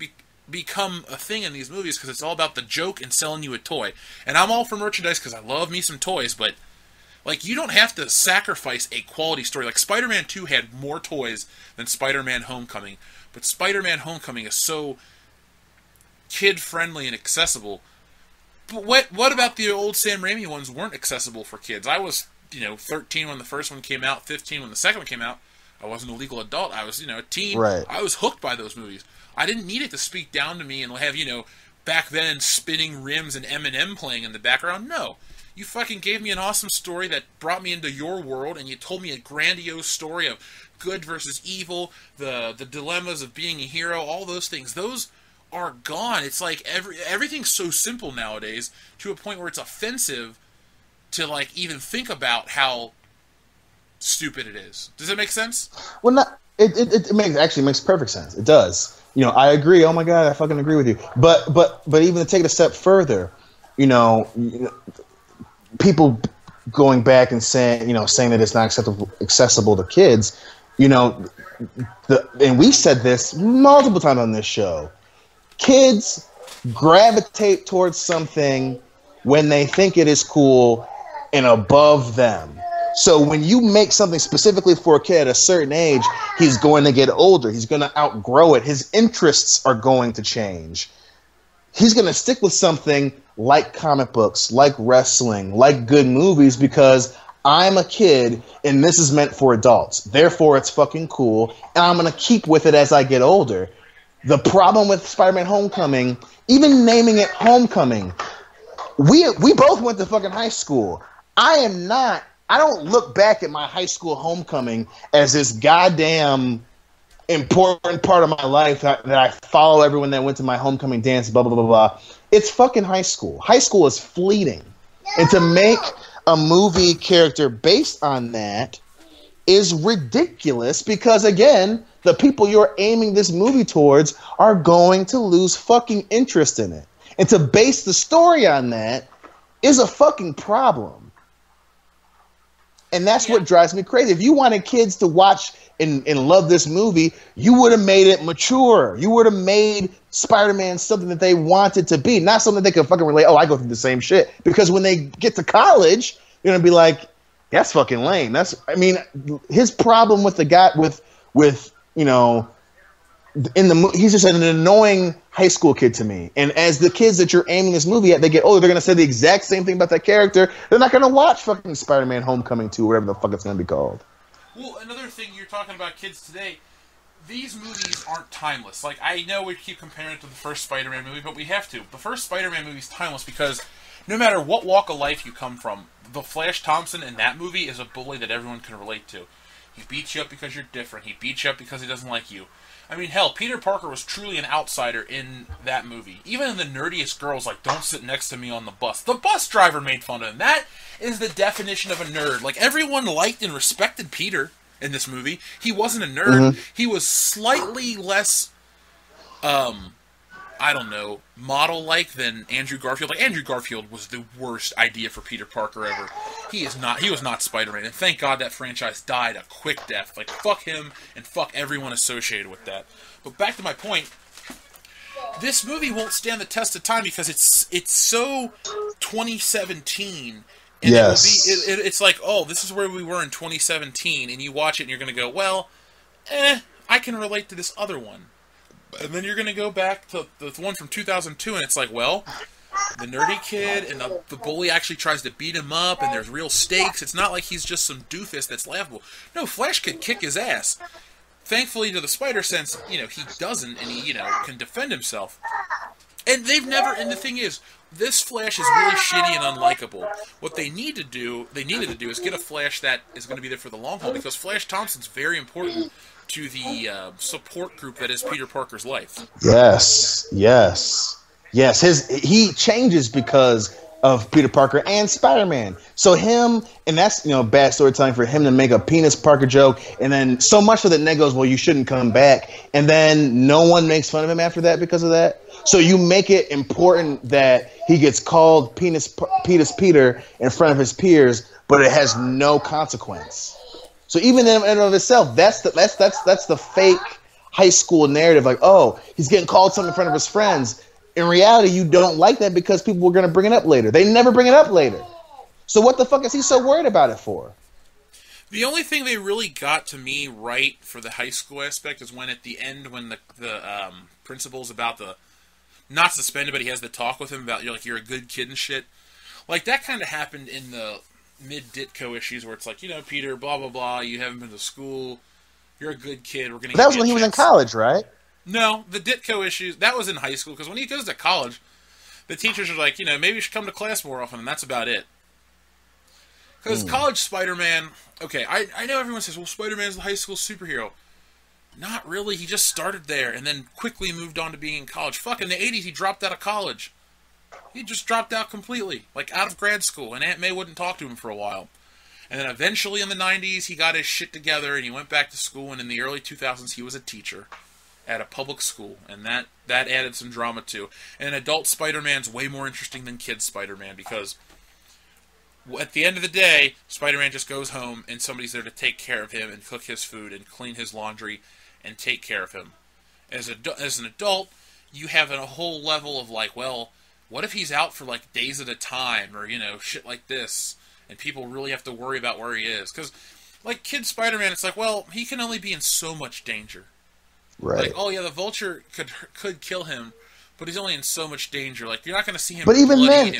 become a thing in these movies because it's all about the joke and selling you a toy. And I'm all for merchandise because I love me some toys, but like, you don't have to sacrifice a quality story. Like, Spider-Man 2 had more toys than Spider-Man Homecoming, but Spider-Man Homecoming is so kid-friendly and accessible. But what about the old Sam Raimi ones weren't accessible for kids? I was, 13 when the first one came out, 15 when the second one came out. I wasn't a legal adult. I was, a teen. Right. I was hooked by those movies. I didn't need it to speak down to me and have, back then spinning rims and Eminem playing in the background. No. You fucking gave me an awesome story that brought me into your world, and you told me a grandiose story of good versus evil, the dilemmas of being a hero, all those things. Those are gone. It's like everything's so simple nowadays to a point where it's offensive to like even think about how stupid it is. Does that make sense? Well, it makes perfect sense. It does. I agree. Oh my god, I fucking agree with you. But even to take it a step further, people going back and saying that it's not accessible to kids, and we said this multiple times on this show. Kids gravitate towards something when they think it is cool and above them. So when you make something specifically for a kid at a certain age, he's going to get older. He's going to outgrow it. His interests are going to change. He's going to stick with something like comic books, like wrestling, like good movies, because I'm a kid and this is meant for adults. Therefore, it's fucking cool, and I'm going to keep with it as I get older. The problem with Spider-Man Homecoming, even naming it Homecoming, we both went to fucking high school. I don't look back at my high school homecoming as this goddamn important part of my life that I follow everyone that went to my homecoming dance, blah, blah, blah, blah. It's fucking high school. High school is fleeting. And to make a movie character based on that is ridiculous because, again, the people you're aiming this movie towards are going to lose fucking interest in it. And to base the story on that is a fucking problem. And that's what drives me crazy. If you wanted kids to watch and love this movie, you would have made it mature. You would have made Spider-Man something that they wanted to be, not something they could fucking relate. I go through the same shit. Because when they get to college, you're gonna be like, that's fucking lame. His problem with the guy with you know, he's just an annoying high school kid to me. And as the kids that you're aiming this movie at, they get older, they're going to say the exact same thing about that character. They're not going to watch fucking Spider-Man Homecoming 2, whatever the fuck it's going to be called. Well, another thing, you're talking about kids today, these movies aren't timeless. Like, I know we keep comparing it to the first Spider-Man movie, but we have to. The first Spider-Man movie is timeless because no matter what walk of life you come from, the Flash Thompson in that movie is a bully that everyone can relate to. He beats you up because you're different. He beats you up because he doesn't like you. I mean, hell, Peter Parker was truly an outsider in that movie. Even the nerdiest girls, like, don't sit next to me on the bus. The bus driver made fun of him. That is the definition of a nerd. Like, everyone liked and respected Peter in this movie. He wasn't a nerd. Mm-hmm. He was slightly less, I don't know, model-like than Andrew Garfield. Like, Andrew Garfield was the worst idea for Peter Parker ever. He was not Spider-Man, and thank God that franchise died a quick death. Like, fuck him, and fuck everyone associated with that. But back to my point, this movie won't stand the test of time because it's so 2017. And yes. It's like, oh, this is where we were in 2017, and you watch it and you're going to go, well, I can relate to this other one. And then you're going to go back to the one from 2002, and it's like, well, the nerdy kid and the bully actually tries to beat him up, and there's real stakes. It's not like he's just some doofus that's laughable. No, Flash could kick his ass. Thankfully, to the Spider Sense, he doesn't, and he, can defend himself. And and the thing is, this Flash is really shitty and unlikable. What they needed to do is get a Flash that is going to be there for the long haul, because Flash Thompson's very important to the support group that is Peter Parker's life. Yes. He changes because of Peter Parker and Spider-Man. So him, and that's bad storytelling for him to make a penis Parker joke, and then so much of that Ned goes, well, you shouldn't come back, and then no one makes fun of him after that because of that. So you make it important that he gets called penis Peter in front of his peers, but it has no consequence. So even in and of itself, that's the fake high school narrative. Like, oh, he's getting called something in front of his friends. In reality, you don't like that because people were going to bring it up later. They never bring it up later. So what the fuck is he so worried about it for? The only thing they really got to me right for the high school aspect is when at the end, when the principal's about the not suspended, but he has the talk with him about you're a good kid and shit. Like, that kind of happened in the mid-Ditko issues where it's like, Peter, blah, blah, blah, you haven't been to school, you're a good kid, we're going to That was when he was in college, right? No, the Ditko issues, that was in high school, because when he goes to college, the teachers are like, maybe you should come to class more often, and that's about it. Because college Spider-Man, okay, I know everyone says, well, Spider-Man's the high school superhero. Not really, he just started there, and then quickly moved on to being in college. Fuck, in the 80s, he dropped out of college. He just dropped out completely, like out of grad school, and Aunt May wouldn't talk to him for a while. And then eventually in the 90s, he got his shit together, and he went back to school, and in the early 2000s, he was a teacher at a public school, and that added some drama too. And adult Spider-Man's way more interesting than kid Spider-Man, because at the end of the day, Spider-Man just goes home, and somebody's there to take care of him, and cook his food, and clean his laundry, and take care of him. As an adult, you have a whole level of like, well, what if he's out for like days at a time, or shit like this, and people really have to worry about where he is? Because like kid Spider-Man, it's like, well, he can only be in so much danger. Right. Like, oh yeah, the Vulture could kill him, but he's only in so much danger. Like, you're not going to see him. But even then,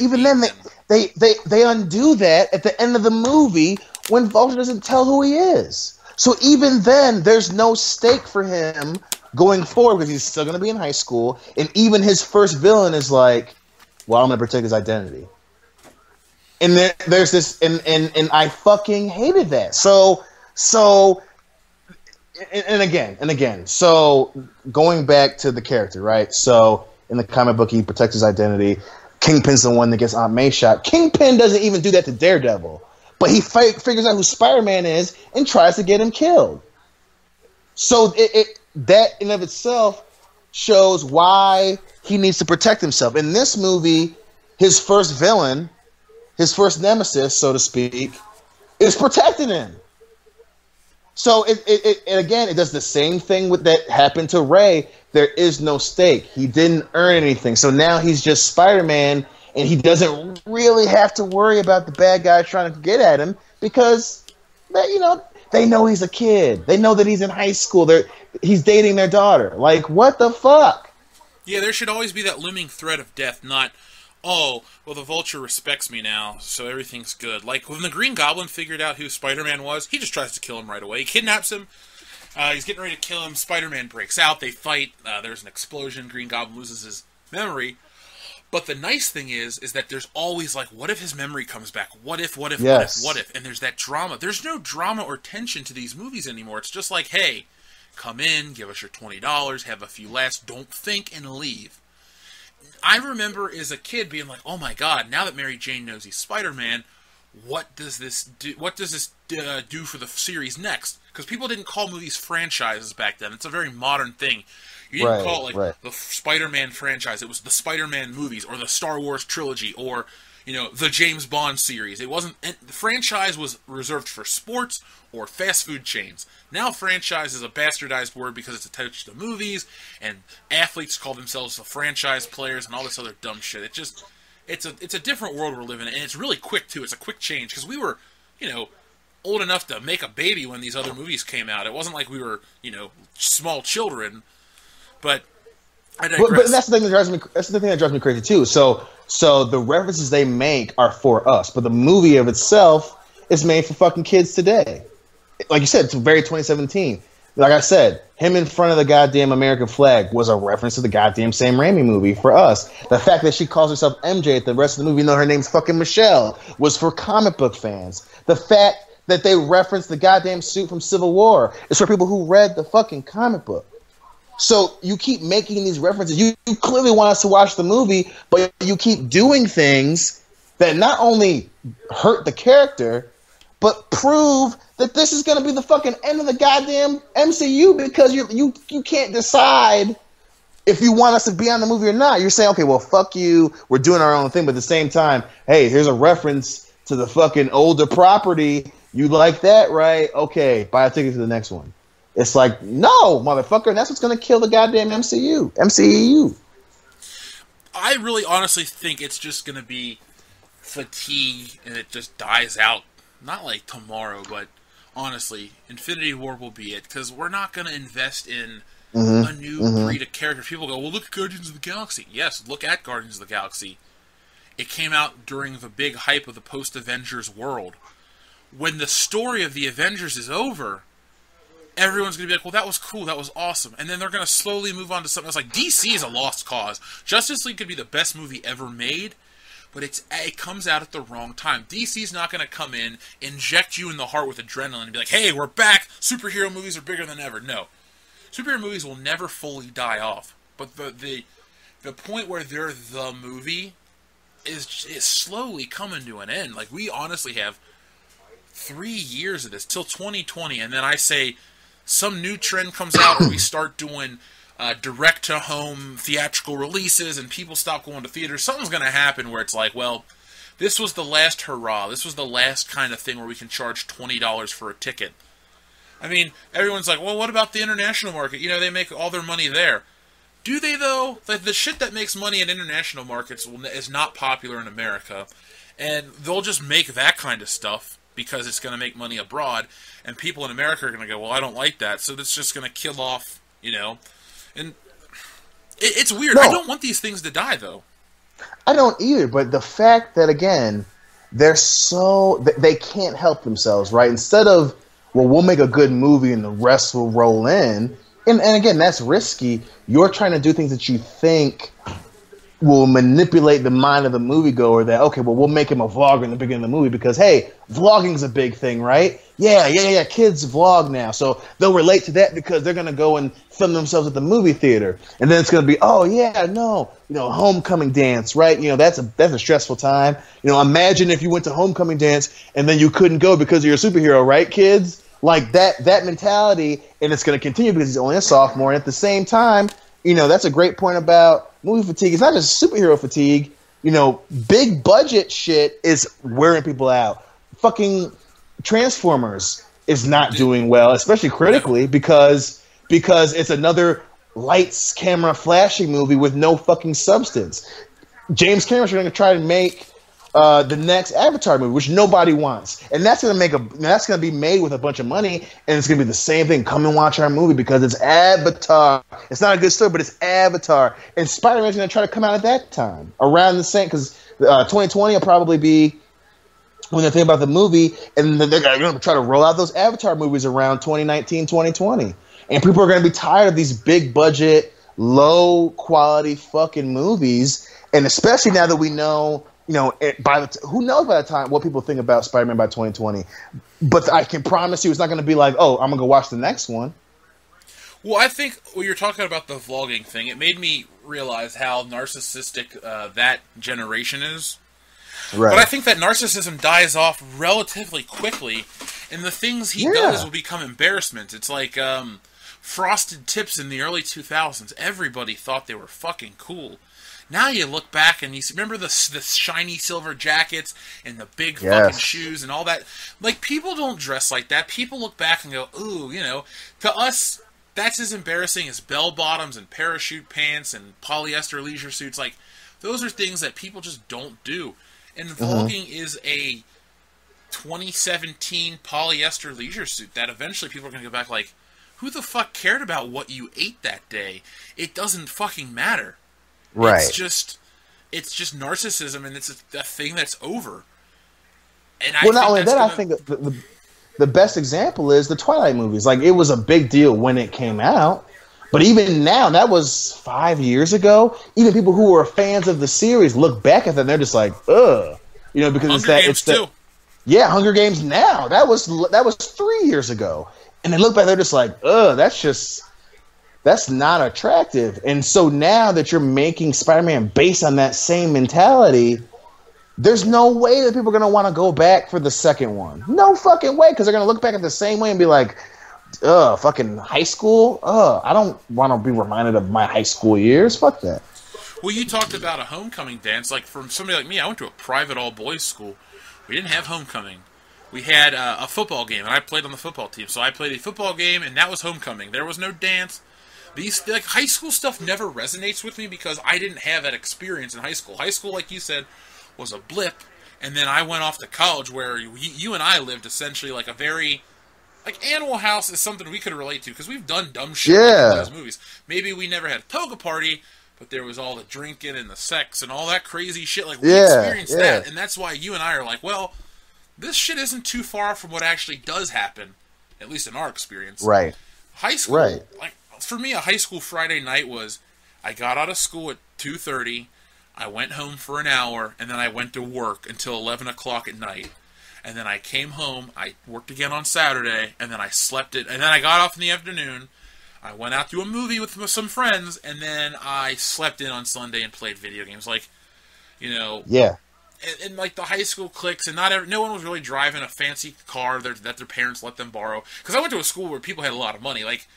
they undo that at the end of the movie when Vulture doesn't tell who he is. So even then, there's no stake for him going forward because he's still going to be in high school, and even his first villain is like, well, I'm going to protect his identity. And there's this, and I fucking hated that. So again, so going back to the character, right? So in the comic book, he protects his identity. Kingpin's the one that gets Aunt May shot. Kingpin doesn't even do that to Daredevil, but he figures out who Spider-Man is and tries to get him killed. So that in of itself shows why he needs to protect himself. In this movie, his first villain, his first nemesis, so to speak, is protecting him. So it does the same thing with that happened to Ray. There is no stake. He didn't earn anything. So now he's just Spider-Man, and he doesn't really have to worry about the bad guy trying to get at him because, They know he's a kid. They know that he's in high school. He's dating their daughter. Like, what the fuck? Yeah, there should always be that looming threat of death, not, oh, well, the Vulture respects me now, so everything's good. Like, when the Green Goblin figured out who Spider-Man was, he just tries to kill him right away. He kidnaps him. He's getting ready to kill him. Spider-Man breaks out. They fight. There's an explosion. Green Goblin loses his memory. But the nice thing is that there's always, like, what if his memory comes back? What if? Yes. What if? And there's that drama. There's no drama or tension to these movies anymore. It's just like, hey, come in, give us your $20, have a few laughs, don't think, and leave. I remember as a kid being like, oh my god, now that Mary Jane knows he's Spider-Man, what does this do? What does this do for the series next? Because people didn't call movies franchises back then. It's a very modern thing. You didn't call it the Spider-Man franchise. It was the Spider-Man movies or the Star Wars trilogy or, the James Bond series. It wasn't. The franchise was reserved for sports or fast food chains. Now franchise is a bastardized word because it's attached to movies, and athletes call themselves the franchise players and all this other dumb shit. It's a different world we're living in, and it's really quick too. It's a quick change because we were, old enough to make a baby when these other movies came out. It wasn't like we were, small children. But I digress. But that's the thing that drives me. That's the thing that drives me crazy too. So the references they make are for us, but the movie of itself is made for fucking kids today. Like you said, it's very 2017. Like I said, him in front of the goddamn American flag was a reference to the goddamn Sam Raimi movie for us. The fact that she calls herself MJ at the rest of the movie, even though her name's fucking Michelle, was for comic book fans. The fact that they referenced the goddamn suit from Civil War is for people who read the fucking comic book. So you keep making these references. You clearly want us to watch the movie, but you keep doing things that not only hurt the character, but prove that this is going to be the fucking end of the goddamn MCU because you can't decide if you want us to be on the movie or not. You're saying, okay, well, fuck you. We're doing our own thing. But at the same time, hey, here's a reference to the fucking older property. You like that, right? Okay, buy a ticket to the next one. It's like, no, motherfucker, that's what's going to kill the goddamn MCU. I really honestly think it's just going to be fatigue and it just dies out. Not like tomorrow, but honestly, Infinity War will be it. Because we're not going to invest in a new breed of characters. People go, well, look at Guardians of the Galaxy. Yes, look at Guardians of the Galaxy. It came out during the big hype of the post-Avengers world. When the story of the Avengers is over, everyone's going to be like, well, that was cool, that was awesome. And then they're going to slowly move on to something else. Like, DC is a lost cause. Justice League could be the best movie ever made, but it comes out at the wrong time. DC's not going to come in, inject you in the heart with adrenaline, and be like, hey, we're back, superhero movies are bigger than ever. No. Superhero movies will never fully die off. But the point where they're the movie is slowly coming to an end. Like, we honestly have 3 years of this, till 2020, and then I say some new trend comes out where we start doing direct-to-home theatrical releases and people stop going to theaters. Something's going to happen where it's like, well, this was the last hurrah. This was the last kind of thing where we can charge $20 for a ticket. I mean, everyone's like, well, what about the international market? They make all their money there. Do they, though? Like, the shit that makes money in international markets is not popular in America. And they'll just make that kind of stuff because it's going to make money abroad. And people in America are going to go, well, I don't like that. So that's just going to kill off, And it's weird. No. I don't want these things to die, though. I don't either. But the fact that, again, they can't help themselves, right? Instead of, well, we'll make a good movie and the rest will roll in. And again, that's risky. You're trying to do things that you think will manipulate the mind of the moviegoer that, okay, well, we'll make him a vlogger in the beginning of the movie because, hey, vlogging's a big thing, right? Yeah, kids vlog now. So they'll relate to that because they're going to go and film themselves at the movie theater. And then it's going to be, oh, yeah, no, homecoming dance, right? That's a stressful time. Imagine if you went to homecoming dance and then you couldn't go because you're a superhero, right, kids? Like that mentality, and it's going to continue because he's only a sophomore. And at the same time, that's a great point about movie fatigue. It's not just superhero fatigue. Big budget shit is wearing people out. Fucking Transformers is not doing well, especially critically, because it's another lights, camera, flashing movie with no fucking substance. James Cameron's going to try to make the next Avatar movie, which nobody wants, and that's gonna be made with a bunch of money, and it's gonna be the same thing. Come and watch our movie because it's Avatar. It's not a good story, but it's Avatar, and Spider-Man's gonna try to come out at that time around the same because 2020 will probably be when they think about the movie, and they're gonna try to roll out those Avatar movies around 2019, 2020, and people are gonna be tired of these big budget, low quality fucking movies, and especially now that we know. Who knows by the time what people think about Spider-Man by 2020? But I can promise you, it's not going to be like, oh, I'm going to go watch the next one. Well, I think when you're talking about the vlogging thing, it made me realize how narcissistic that generation is. Right. But I think that narcissism dies off relatively quickly, and the things he does will become embarrassment. It's like Frosted Tips in the early 2000s. Everybody thought they were fucking cool. Now you look back and you remember the shiny silver jackets and the big fucking shoes and all that. Like, people don't dress like that. People look back and go, ooh, to us, that's as embarrassing as bell-bottoms and parachute pants and polyester leisure suits. Like, those are things that people just don't do. And vlogging is a 2017 polyester leisure suit that eventually people are going to go back like, who the fuck cared about what you ate that day? It doesn't fucking matter. Right. It's just narcissism, and it's a thing that's over. And not only that, I think the best example is the Twilight movies. Like, it was a big deal when it came out, but even now, that was 5 years ago. Even people who were fans of the series look back at that and they're just like, ugh, because Hunger Games now. That was 3 years ago, and they look back, they're just like, ugh, that's not attractive. And so now that you're making Spider-Man based on that same mentality, there's no way that people are going to want to go back for the second one. No fucking way, because they're going to look back at the same way and be like, fucking high school? I don't want to be reminded of my high school years. Fuck that. Well, you talked about a homecoming dance. Like, from somebody like me, I went to a private all-boys school. We didn't have homecoming. We had a football game, and I played on the football team. So I played a football game, and that was homecoming. There was no dance. High school stuff never resonates with me because I didn't have that experience in high school. High school, like you said, was a blip, and then I went off to college where you and I lived essentially like a very... Like, Animal House is something we could relate to because we've done dumb shit like in those movies. Maybe we never had a toga party, but there was all the drinking and the sex and all that crazy shit. Like, we experienced that, and that's why you and I are like, well, this shit isn't too far from what actually does happen, at least in our experience. Right. High school, like... For me, a high school Friday night was, I got out of school at 2:30, I went home for an hour, and then I went to work until 11 o'clock at night. And then I came home, I worked again on Saturday, and then I slept it, and then I got off in the afternoon, I went out to a movie with some friends, and then I slept in on Sunday and played video games. Like, and like the high school cliques, and no one was really driving a fancy car that their parents let them borrow. Because I went to a school where people had a lot of money, like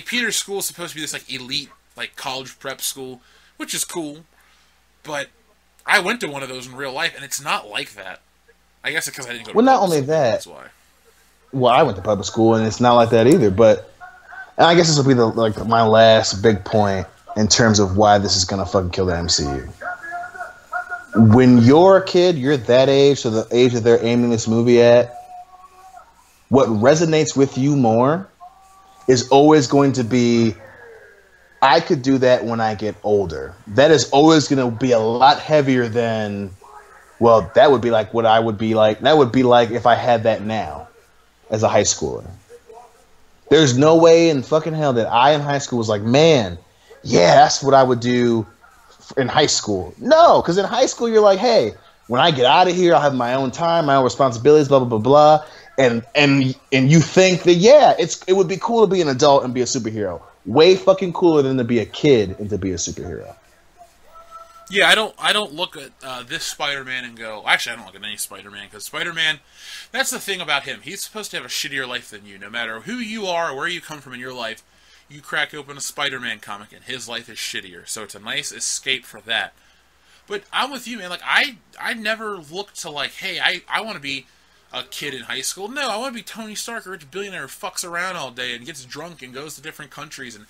Peter's school is supposed to be this like elite like college prep school, which is cool, but I went to one of those in real life, and it's not like that. I guess it's because I didn't go to public not only school, that. That's why. Well, I went to public school, and it's not like that either. But and I guess this will be my last big point in terms of why this is gonna fucking kill the MCU. When you're a kid, you're that age, so the age that they're aiming this movie at. What resonates with you more is always going to be, I could do that when I get older. That is always going to be a lot heavier than, well, that would be like what I would be like. That would be like if I had that now as a high schooler. There's no way in fucking hell that I in high school was like, man, yeah, that's what I would do in high school. No, because in high school you're like, hey, when I get out of here, I'll have my own time, my own responsibilities, blah, blah, blah, blah. And you think that, it would be cool to be an adult and be a superhero. Way fucking cooler than to be a kid and to be a superhero. Yeah, I don't look at this Spider-Man and go... Actually, I don't look at any Spider-Man, because Spider-Man... That's the thing about him. He's supposed to have a shittier life than you. No matter who you are or where you come from in your life, you crack open a Spider-Man comic and his life is shittier. So it's a nice escape for that. But I'm with you, man. Like, I never looked to, like, hey, I want to be a kid in high school. No, I want to be Tony Stark, a rich billionaire who fucks around all day and gets drunk and goes to different countries. And,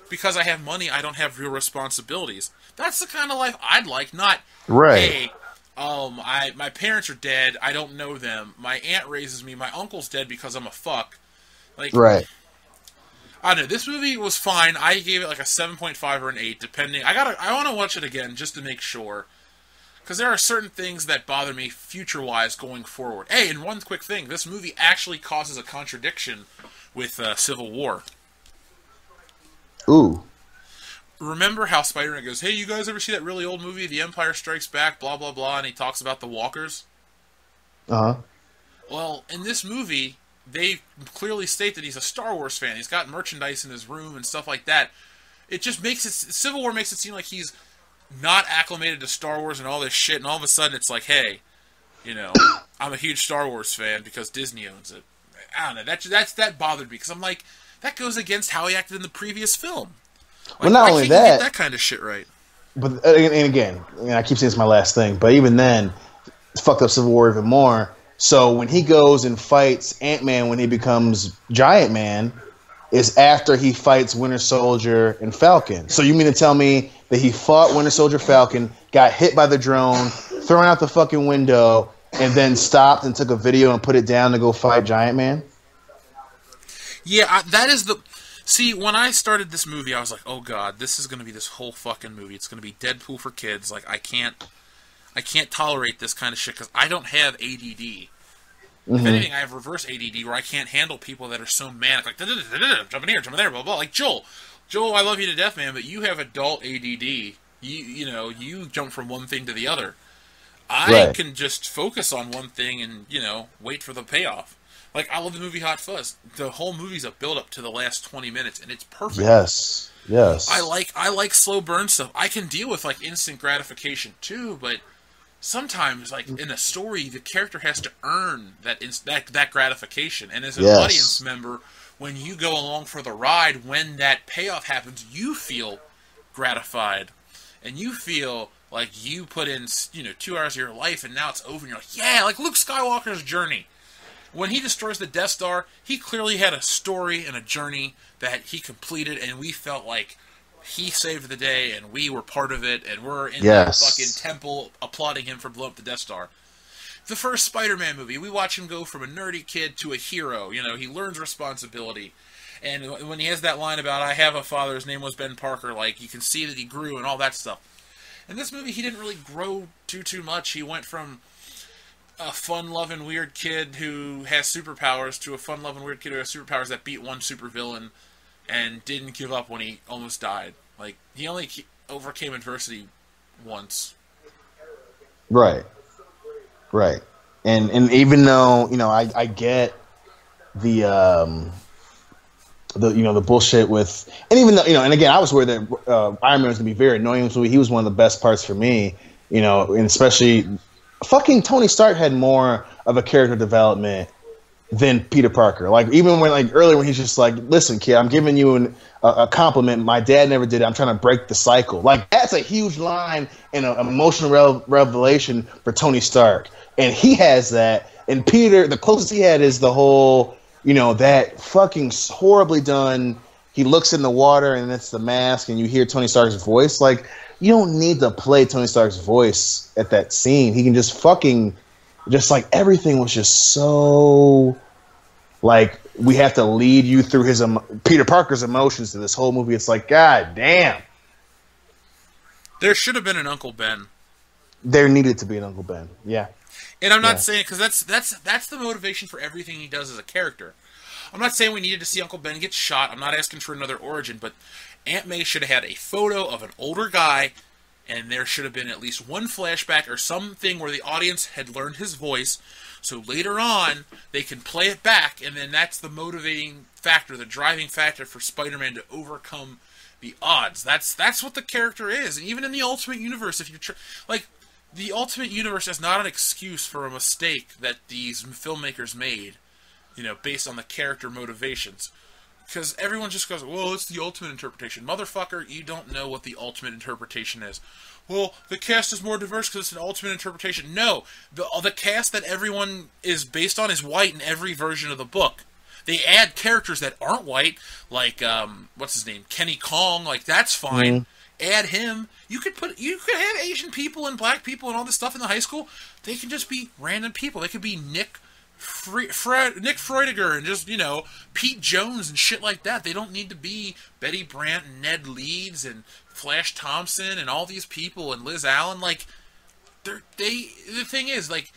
because I have money, I don't have real responsibilities. That's the kind of life I'd like, not, hey, My parents are dead. I don't know them. My aunt raises me. My uncle's dead because I'm a fuck. Like, Right. I don't know. This movie was fine. I gave it like a 7.5 or an 8, depending. I want to watch it again just to make sure. Because there are certain things that bother me future-wise going forward. Hey, and one quick thing. This movie actually causes a contradiction with Civil War. Ooh. Remember how Spider-Man goes, hey, you guys ever see that really old movie, The Empire Strikes Back, blah, blah, blah, and he talks about the walkers? Uh-huh. Well, in this movie, they clearly state that he's a Star Wars fan. He's got merchandise in his room and stuff like that. It just makes it... Civil War makes it seem like he's not acclimated to Star Wars and all this shit, and all of a sudden it's like, hey, you know, I'm a huge Star Wars fan because Disney owns it. I don't know. That bothered me, because I'm like, that goes against how he acted in the previous film. Like, well, not only that, get that kind of shit right. But and again, I keep saying it's my last thing, but even then, it's fucked up Civil War even more. So when he goes and fights Ant-Man when he becomes Giant Man, is after he fights Winter Soldier and Falcon. So you mean to tell me that he fought Winter Soldier, Falcon, got hit by the drone, thrown out the fucking window, and then stopped and took a video and put it down to go fight Giant Man? Yeah, that is the... See, when I started this movie, I was like, oh god, this is going to be this whole fucking movie. It's going to be Deadpool for kids. Like, I can't tolerate this kind of shit because I don't have ADD. If anything, I have reverse ADD where I can't handle people that are so manic, like, jumping here, jumping there, blah, blah. Like, Joel, I love you to death, man, but you have adult ADD. You jump from one thing to the other. I can just focus on one thing and, wait for the payoff. Like, I love the movie Hot Fuzz. The whole movie's a build-up to the last 20 minutes, and it's perfect. Yes. I like slow burn stuff. I can deal with, like, instant gratification, too, but sometimes, like, in a story, the character has to earn that gratification. And as an audience member, when you go along for the ride, when that payoff happens, you feel gratified. And you feel like you put in, 2 hours of your life, and now it's over, and you're like, yeah, like Luke Skywalker's journey. When he destroys the Death Star, he clearly had a story and a journey that he completed, and we felt like he saved the day, and we were part of it, and we're in the fucking temple applauding him for blowing up the Death Star. The first Spider-Man movie, we watch him go from a nerdy kid to a hero. He learns responsibility. And when he has that line about, I have a father, his name was Ben Parker, like, you can see that he grew and all that stuff. In this movie, he didn't really grow too much. He went from a fun-loving weird kid who has superpowers to a fun-loving weird kid who has superpowers that beat one supervillain and didn't give up when he almost died. Like, he only overcame adversity once. Right. And even though, I get the bullshit with, and even though, and again, I was worried that Iron Man was going to be very annoying, so he was one of the best parts for me, and especially fucking Tony Stark had more of a character development than Peter Parker. Like, even when, like, earlier when he's just like, listen, kid, I'm giving you a compliment. My dad never did it. I'm trying to break the cycle. Like, that's a huge line and an emotional revelation for Tony Stark. And he has that. And Peter, the closest he had is the whole, that fucking horribly done, he looks in the water and it's the mask and you hear Tony Stark's voice. Like, you don't need to play Tony Stark's voice at that scene. He can just fucking, just like, everything was just so, like, we have to lead you through his Peter Parker's emotions to this whole movie. It's like, god damn. There should have been an Uncle Ben. There needed to be an Uncle Ben. Yeah. And I'm not saying, because that's the motivation for everything he does as a character. I'm not saying we needed to see Uncle Ben get shot. I'm not asking for another origin, but Aunt May should have had a photo of an older guy, and there should have been at least one flashback or something where the audience had learned his voice, so later on they can play it back, and then that's the motivating factor, the driving factor for Spider-Man to overcome the odds. That's what the character is. And even in the Ultimate Universe, if you're the Ultimate Universe is not an excuse for a mistake that these filmmakers made, based on the character motivations. Because everyone just goes, well, it's the ultimate interpretation. Motherfucker, you don't know what the ultimate interpretation is. Well, the cast is more diverse because it's an ultimate interpretation. No, the cast that everyone is based on is white in every version of the book. They add characters that aren't white, like, what's his name, Kenny Kong, like, that's fine. add him. You could have Asian people and black people and all this stuff in the high school. They can just be random people. They could be Nick Freudiger and just, Pete Jones and shit like that. They don't need to be Betty Brant and Ned Leeds and Flash Thompson and all these people and Liz Allen. Like, the thing is, like,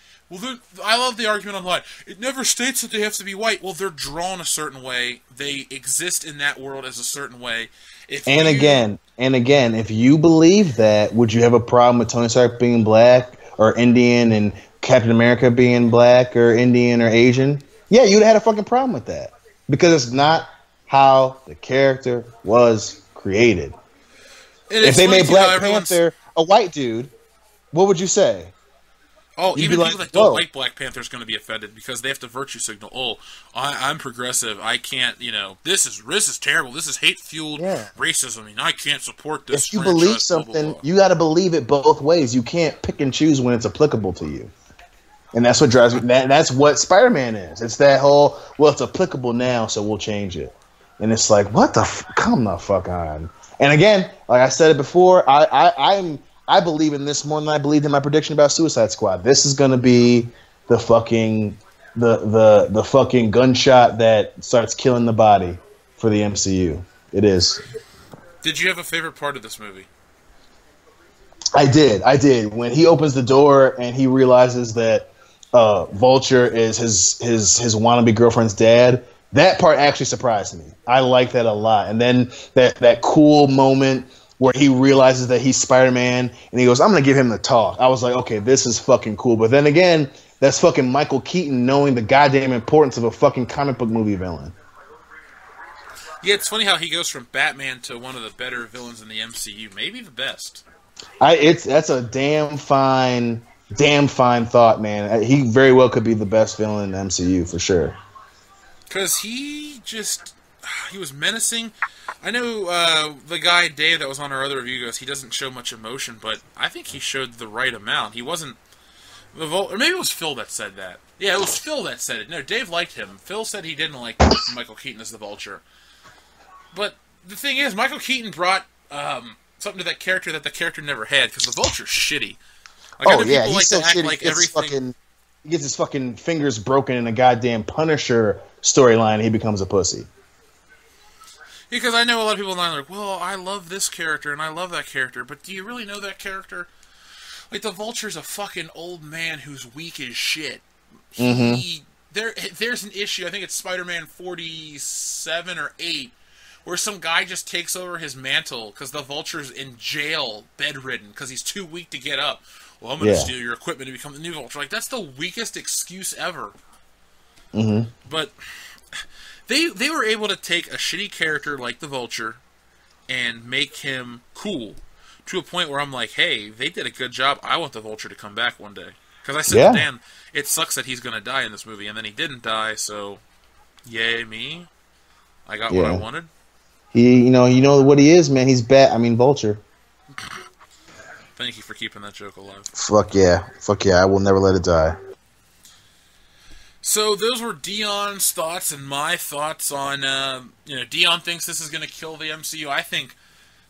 I love the argument online. It never states that they have to be white. Well, they're drawn a certain way. They exist in that world as a certain way. Again, if you believe that, would you have a problem with Tony Stark being black or Indian and Captain America being black or Indian or Asian? Yeah, you'd have had a fucking problem with that. Because it's not how the character was created. If they made Black Panther a white dude, what would you say? Oh, even people that don't like Black Panther is going to be offended because they have to virtue signal. Oh, I'm progressive. I can't, this is terrible. This is hate-fueled racism. I can't support this. If you believe something, blah, blah, blah. You got to believe it both ways. You can't pick and choose when it's applicable to you. And that's what drives me. That's what Spider-Man is. It's that whole, it's applicable now, so we'll change it. And it's like, what the come the fuck on. And again, like I said it before, I believe in this more than I believed in my prediction about Suicide Squad. This is going to be the fucking the fucking gunshot that starts killing the body for the MCU. It is. Did you have a favorite part of this movie? I did. When he opens the door and he realizes that Vulture is his wannabe girlfriend's dad, that part actually surprised me. I like that a lot. And then that cool moment where he realizes that he's Spider-Man, and he goes, I'm going to give him the talk. I was like, okay, this is fucking cool. But then again, that's fucking Michael Keaton knowing the goddamn importance of a fucking comic book movie villain. Yeah, it's funny how he goes from Batman to one of the better villains in the MCU, maybe the best. That's a damn fine thought, man. He very well could be the best villain in the MCU, for sure. Because he was menacing. I know the guy, Dave, that was on our other review goes, he doesn't show much emotion, but I think he showed the right amount. He wasn't... Or maybe it was Phil that said that. Yeah, it was Phil that said it. No, Dave liked him. Phil said he didn't like Michael Keaton as the Vulture. But the thing is, Michael Keaton brought something to that character that the character never had, because the Vulture's shitty. Like, he's so shitty. Like everything... He gets his fucking fingers broken in a goddamn Punisher storyline, and he becomes a pussy. Because I know a lot of people online are like, well, I love this character and I love that character, but do you really know that character? Like, the Vulture's a fucking old man who's weak as shit. There's an issue, I think it's Spider-Man 47 or 8, where some guy just takes over his mantle because the Vulture's in jail, bedridden, because he's too weak to get up. Well, I'm going to steal your equipment to become the new Vulture. Like, that's the weakest excuse ever. But... They were able to take a shitty character like the Vulture and make him cool to a point where I'm like, hey, they did a good job. I want the Vulture to come back one day. Because I said to Dan, it sucks that he's going to die in this movie, and then he didn't die, so yay me. I got what I wanted. You know what he is, man. He's Vulture. Thank you for keeping that joke alive. Fuck yeah. I will never let it die. So those were Dion's thoughts and my thoughts on, Dion thinks this is going to kill the MCU. I think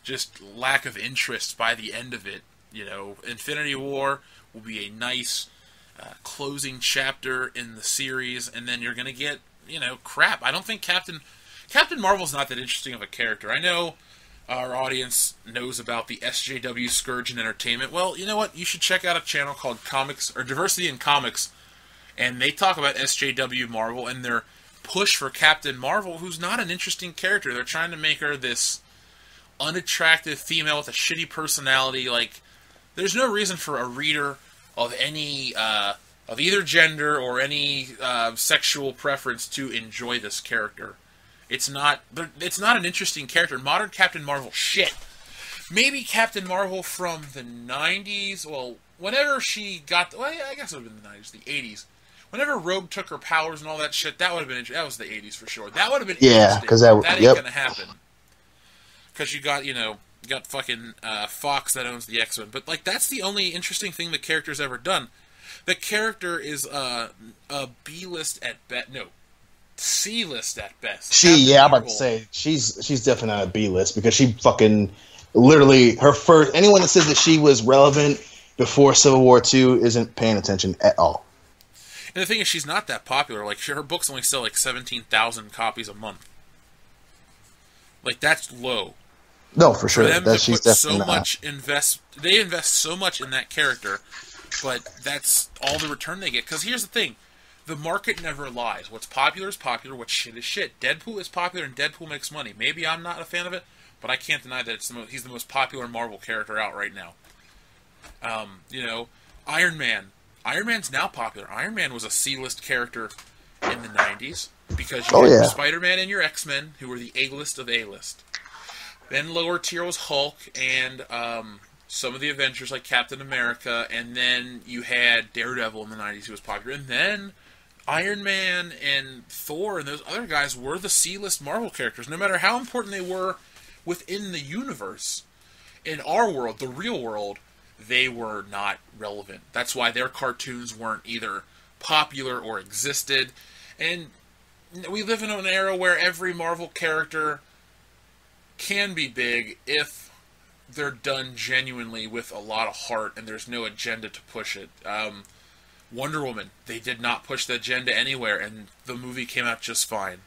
just lack of interest by the end of it. Infinity War will be a nice closing chapter in the series, and then you're going to get, crap. I don't think Captain Marvel's not that interesting of a character. I know our audience knows about the SJW Scourge in Entertainment. Well, you know what? You should check out a channel called Diversity in Comics. And they talk about SJW Marvel and their push for Captain Marvel, who's not an interesting character. They're trying to make her this unattractive female with a shitty personality. Like, there's no reason for a reader of any, of either gender or any sexual preference to enjoy this character. It's not an interesting character. Modern Captain Marvel, shit. Maybe Captain Marvel from the 90s. Well, whenever she got, I guess it would have been the 90s, the 80s. Whenever Rogue took her powers and all that shit, that would have been interesting. That was the 80s for sure. That would have been interesting. Because that ain't gonna happen. Because you got fucking Fox that owns the X-Men. But, like, that's the only interesting thing the character's ever done. The character is a B-list at best. No, C-list at best. I'm about to say, she's definitely not a B-list because she fucking Literally, her first. Anyone that says that she was relevant before Civil War II isn't paying attention at all. And the thing is, she's not that popular. Like, her books only sell like 17,000 copies a month. Like, that's low. No, for sure. For them That to she's put so definitely much they invest so much in that character, but that's all the return they get. Because here's the thing. The market never lies. What's popular is popular. What's shit is shit. Deadpool is popular, and Deadpool makes money. Maybe I'm not a fan of it, but I can't deny that he's the most popular Marvel character out right now. Iron Man. Iron Man's now popular. Iron Man was a C-list character in the 90s because you had Spider-Man and your X-Men, who were the A-list of A-list. Then lower tier was Hulk and some of the Avengers like Captain America, and then you had Daredevil in the 90s who was popular, and then Iron Man and Thor and those other guys were the C-list Marvel characters, no matter how important they were within the universe. In our world, the real world, they were not relevant. That's why their cartoons weren't either popular or existed. And we live in an era where every Marvel character can be big if they're done genuinely with a lot of heart and there's no agenda to push it. Wonder Woman, they did not push the agenda anywhere, and the movie came out just fine.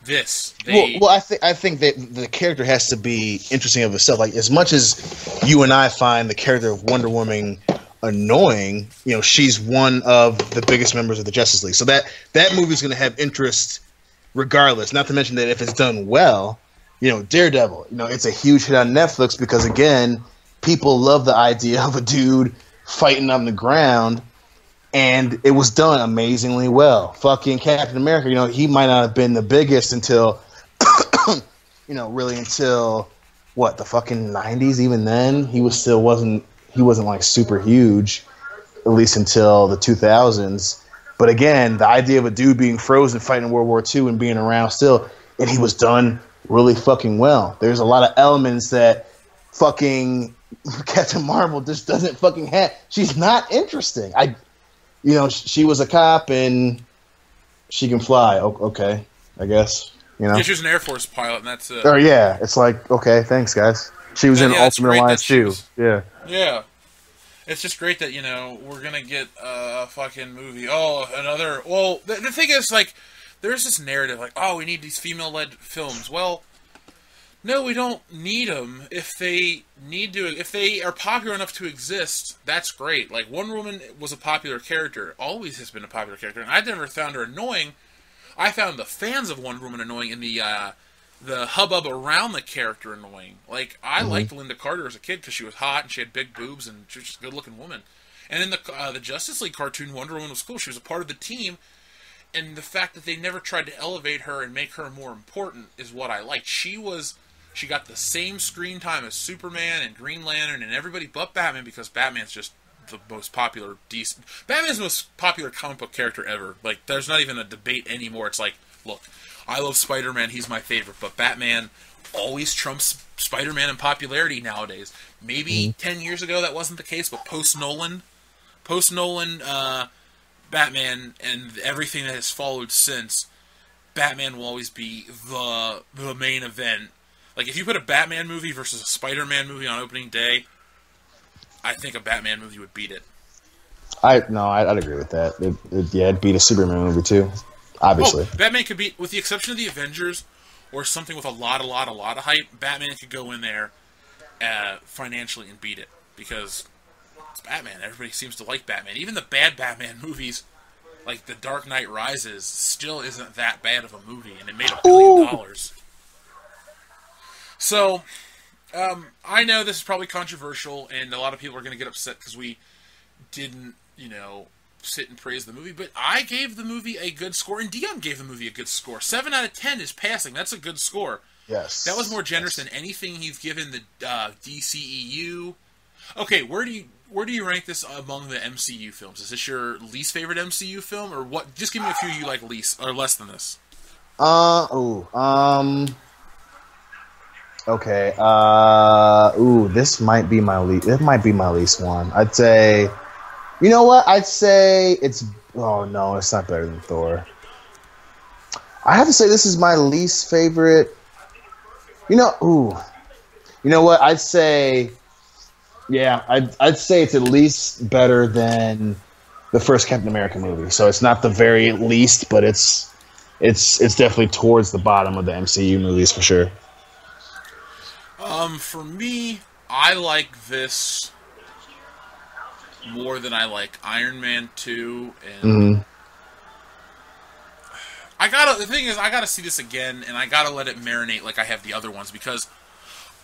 I think that the character has to be interesting of itself. Like, as much as you and I find the character of Wonder Woman annoying, she's one of the biggest members of the Justice League. So that movie's going to have interest regardless. Not to mention that if it's done well, Daredevil, it's a huge hit on Netflix because, again, people love the idea of a dude fighting on the ground. And it was done amazingly well. Fucking Captain America, he might not have been the biggest until, really until, the fucking 90s. Even then, he wasn't like super huge, at least until the 2000s. But again, the idea of a dude being frozen fighting World War II and being around still, and he was done really fucking well. There's a lot of elements that fucking Captain Marvel just doesn't fucking have. She's not interesting. She was a cop and she can fly. Okay, I guess. Yeah, she was an Air Force pilot, and that's it. Oh yeah, it's like, okay, thanks guys. She was in Ultimate Alliance too. Yeah. Yeah. It's just great that we're gonna get a fucking movie. Oh, another. Well, the thing is, like, there's this narrative like, oh, we need these female-led films. Well, no, we don't need them. If they are popular enough to exist, that's great. Like, Wonder Woman was a popular character, always has been a popular character, and I've never found her annoying. I found the fans of Wonder Woman annoying, and the hubbub around the character annoying. Like, I liked Linda Carter as a kid because she was hot and she had big boobs and she was just a good-looking woman. And in the Justice League cartoon, Wonder Woman was cool. She was a part of the team, and the fact that they never tried to elevate her and make her more important is what I liked. She got the same screen time as Superman and Green Lantern and everybody but Batman because Batman's just the most popular Batman's the most popular comic book character ever. Like, there's not even a debate anymore. It's like, look, I love Spider-Man, he's my favorite, but Batman always trumps Spider-Man in popularity nowadays. Maybe 10 years ago that wasn't the case, but post-Nolan, Batman and everything that has followed since, Batman will always be the main event. Like, if you put a Batman movie versus a Spider-Man movie on opening day, I think a Batman movie would beat it. I'd agree with that. It'd beat a Superman movie too, obviously. Well, Batman could beat, with the exception of the Avengers or something with a lot of hype, Batman could go in there financially and beat it because it's Batman. Everybody seems to like Batman. Even the bad Batman movies, like The Dark Knight Rises, still isn't that bad of a movie, and it made $1 billion. So, I know this is probably controversial, and a lot of people are going to get upset because we didn't, sit and praise the movie, but I gave the movie a good score, and Dion gave the movie a good score. 7 out of 10 is passing. That's a good score. Yes. That was more generous than anything he's given the DCEU. Okay, where do you rank this among the MCU films? Is this your least favorite MCU film, or what? Just give me a few you like least, or less than this. Okay. This might be my least. It might be my least one. I'd say. You know what? I'd say it's. Oh no, it's not better than Thor. I have to say this is my least favorite. You know what? I'd say, yeah, I'd say it's at least better than the first Captain America movie. So it's not the very least, but it's definitely towards the bottom of the MCU movies for sure. For me, I like this more than I like Iron Man 2, and the thing is, I gotta see this again, and I gotta let it marinate like I have the other ones, because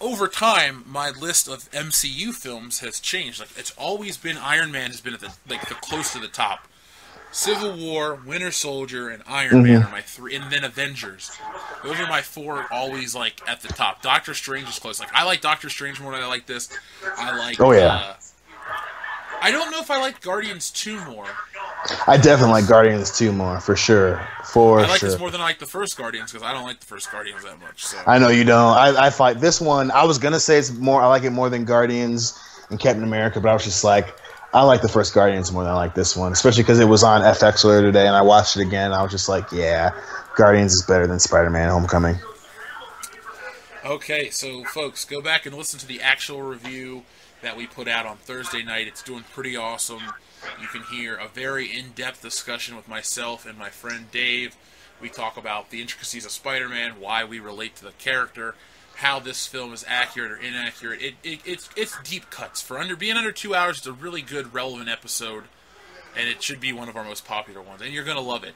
over time, my list of MCU films has changed. Like, it's always been Iron Man has been at the close to the top. Civil War, Winter Soldier, and Iron Man are my three, and then Avengers. Those are my four, always like at the top. Doctor Strange is close. Like, I like Doctor Strange more than I like this. I like. Oh yeah. I don't know if I like Guardians 2 more. I definitely like Guardians 2 more, for sure. I like this more than I like the first Guardians, because I don't like the first Guardians that much. So. I know you don't. I fight this one. I was gonna say I like it more than Guardians and Captain America, but I was just like, I like the first Guardians more than I like this one, especially because it was on FX earlier today, and I watched it again. I was just like, yeah, Guardians is better than Spider-Man: Homecoming. Okay, so folks, go back and listen to the actual review that we put out on Thursday night. It's doing pretty awesome. You can hear a very in-depth discussion with myself and my friend Dave. We talk about the intricacies of Spider-Man, why we relate to the character, how this film is accurate or inaccurate. It's deep cuts. For being under 2 hours, it's a really good, relevant episode, and it should be one of our most popular ones, and you're going to love it.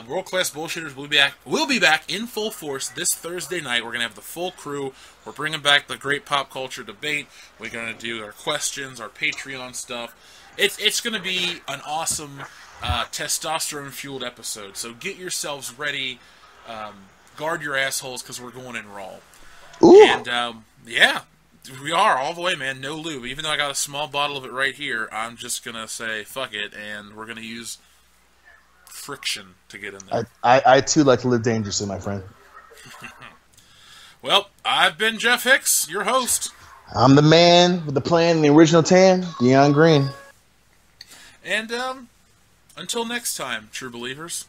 World Class Bullshitters will be back in full force this Thursday night. We're going to have the full crew. We're bringing back the great pop culture debate. We're going to do our questions, our Patreon stuff. It's going to be an awesome testosterone-fueled episode. So get yourselves ready. Guard your assholes, because we're going in raw. Ooh. And, yeah, we are all the way, man. No lube. Even though I got a small bottle of it right here, I'm just going to say fuck it, and we're going to use friction to get in there. I too like to live dangerously, my friend. Well, I've been Jeff Hicks, your host. I'm the man with the plan and the original tan, Deion Green. And until next time, true believers.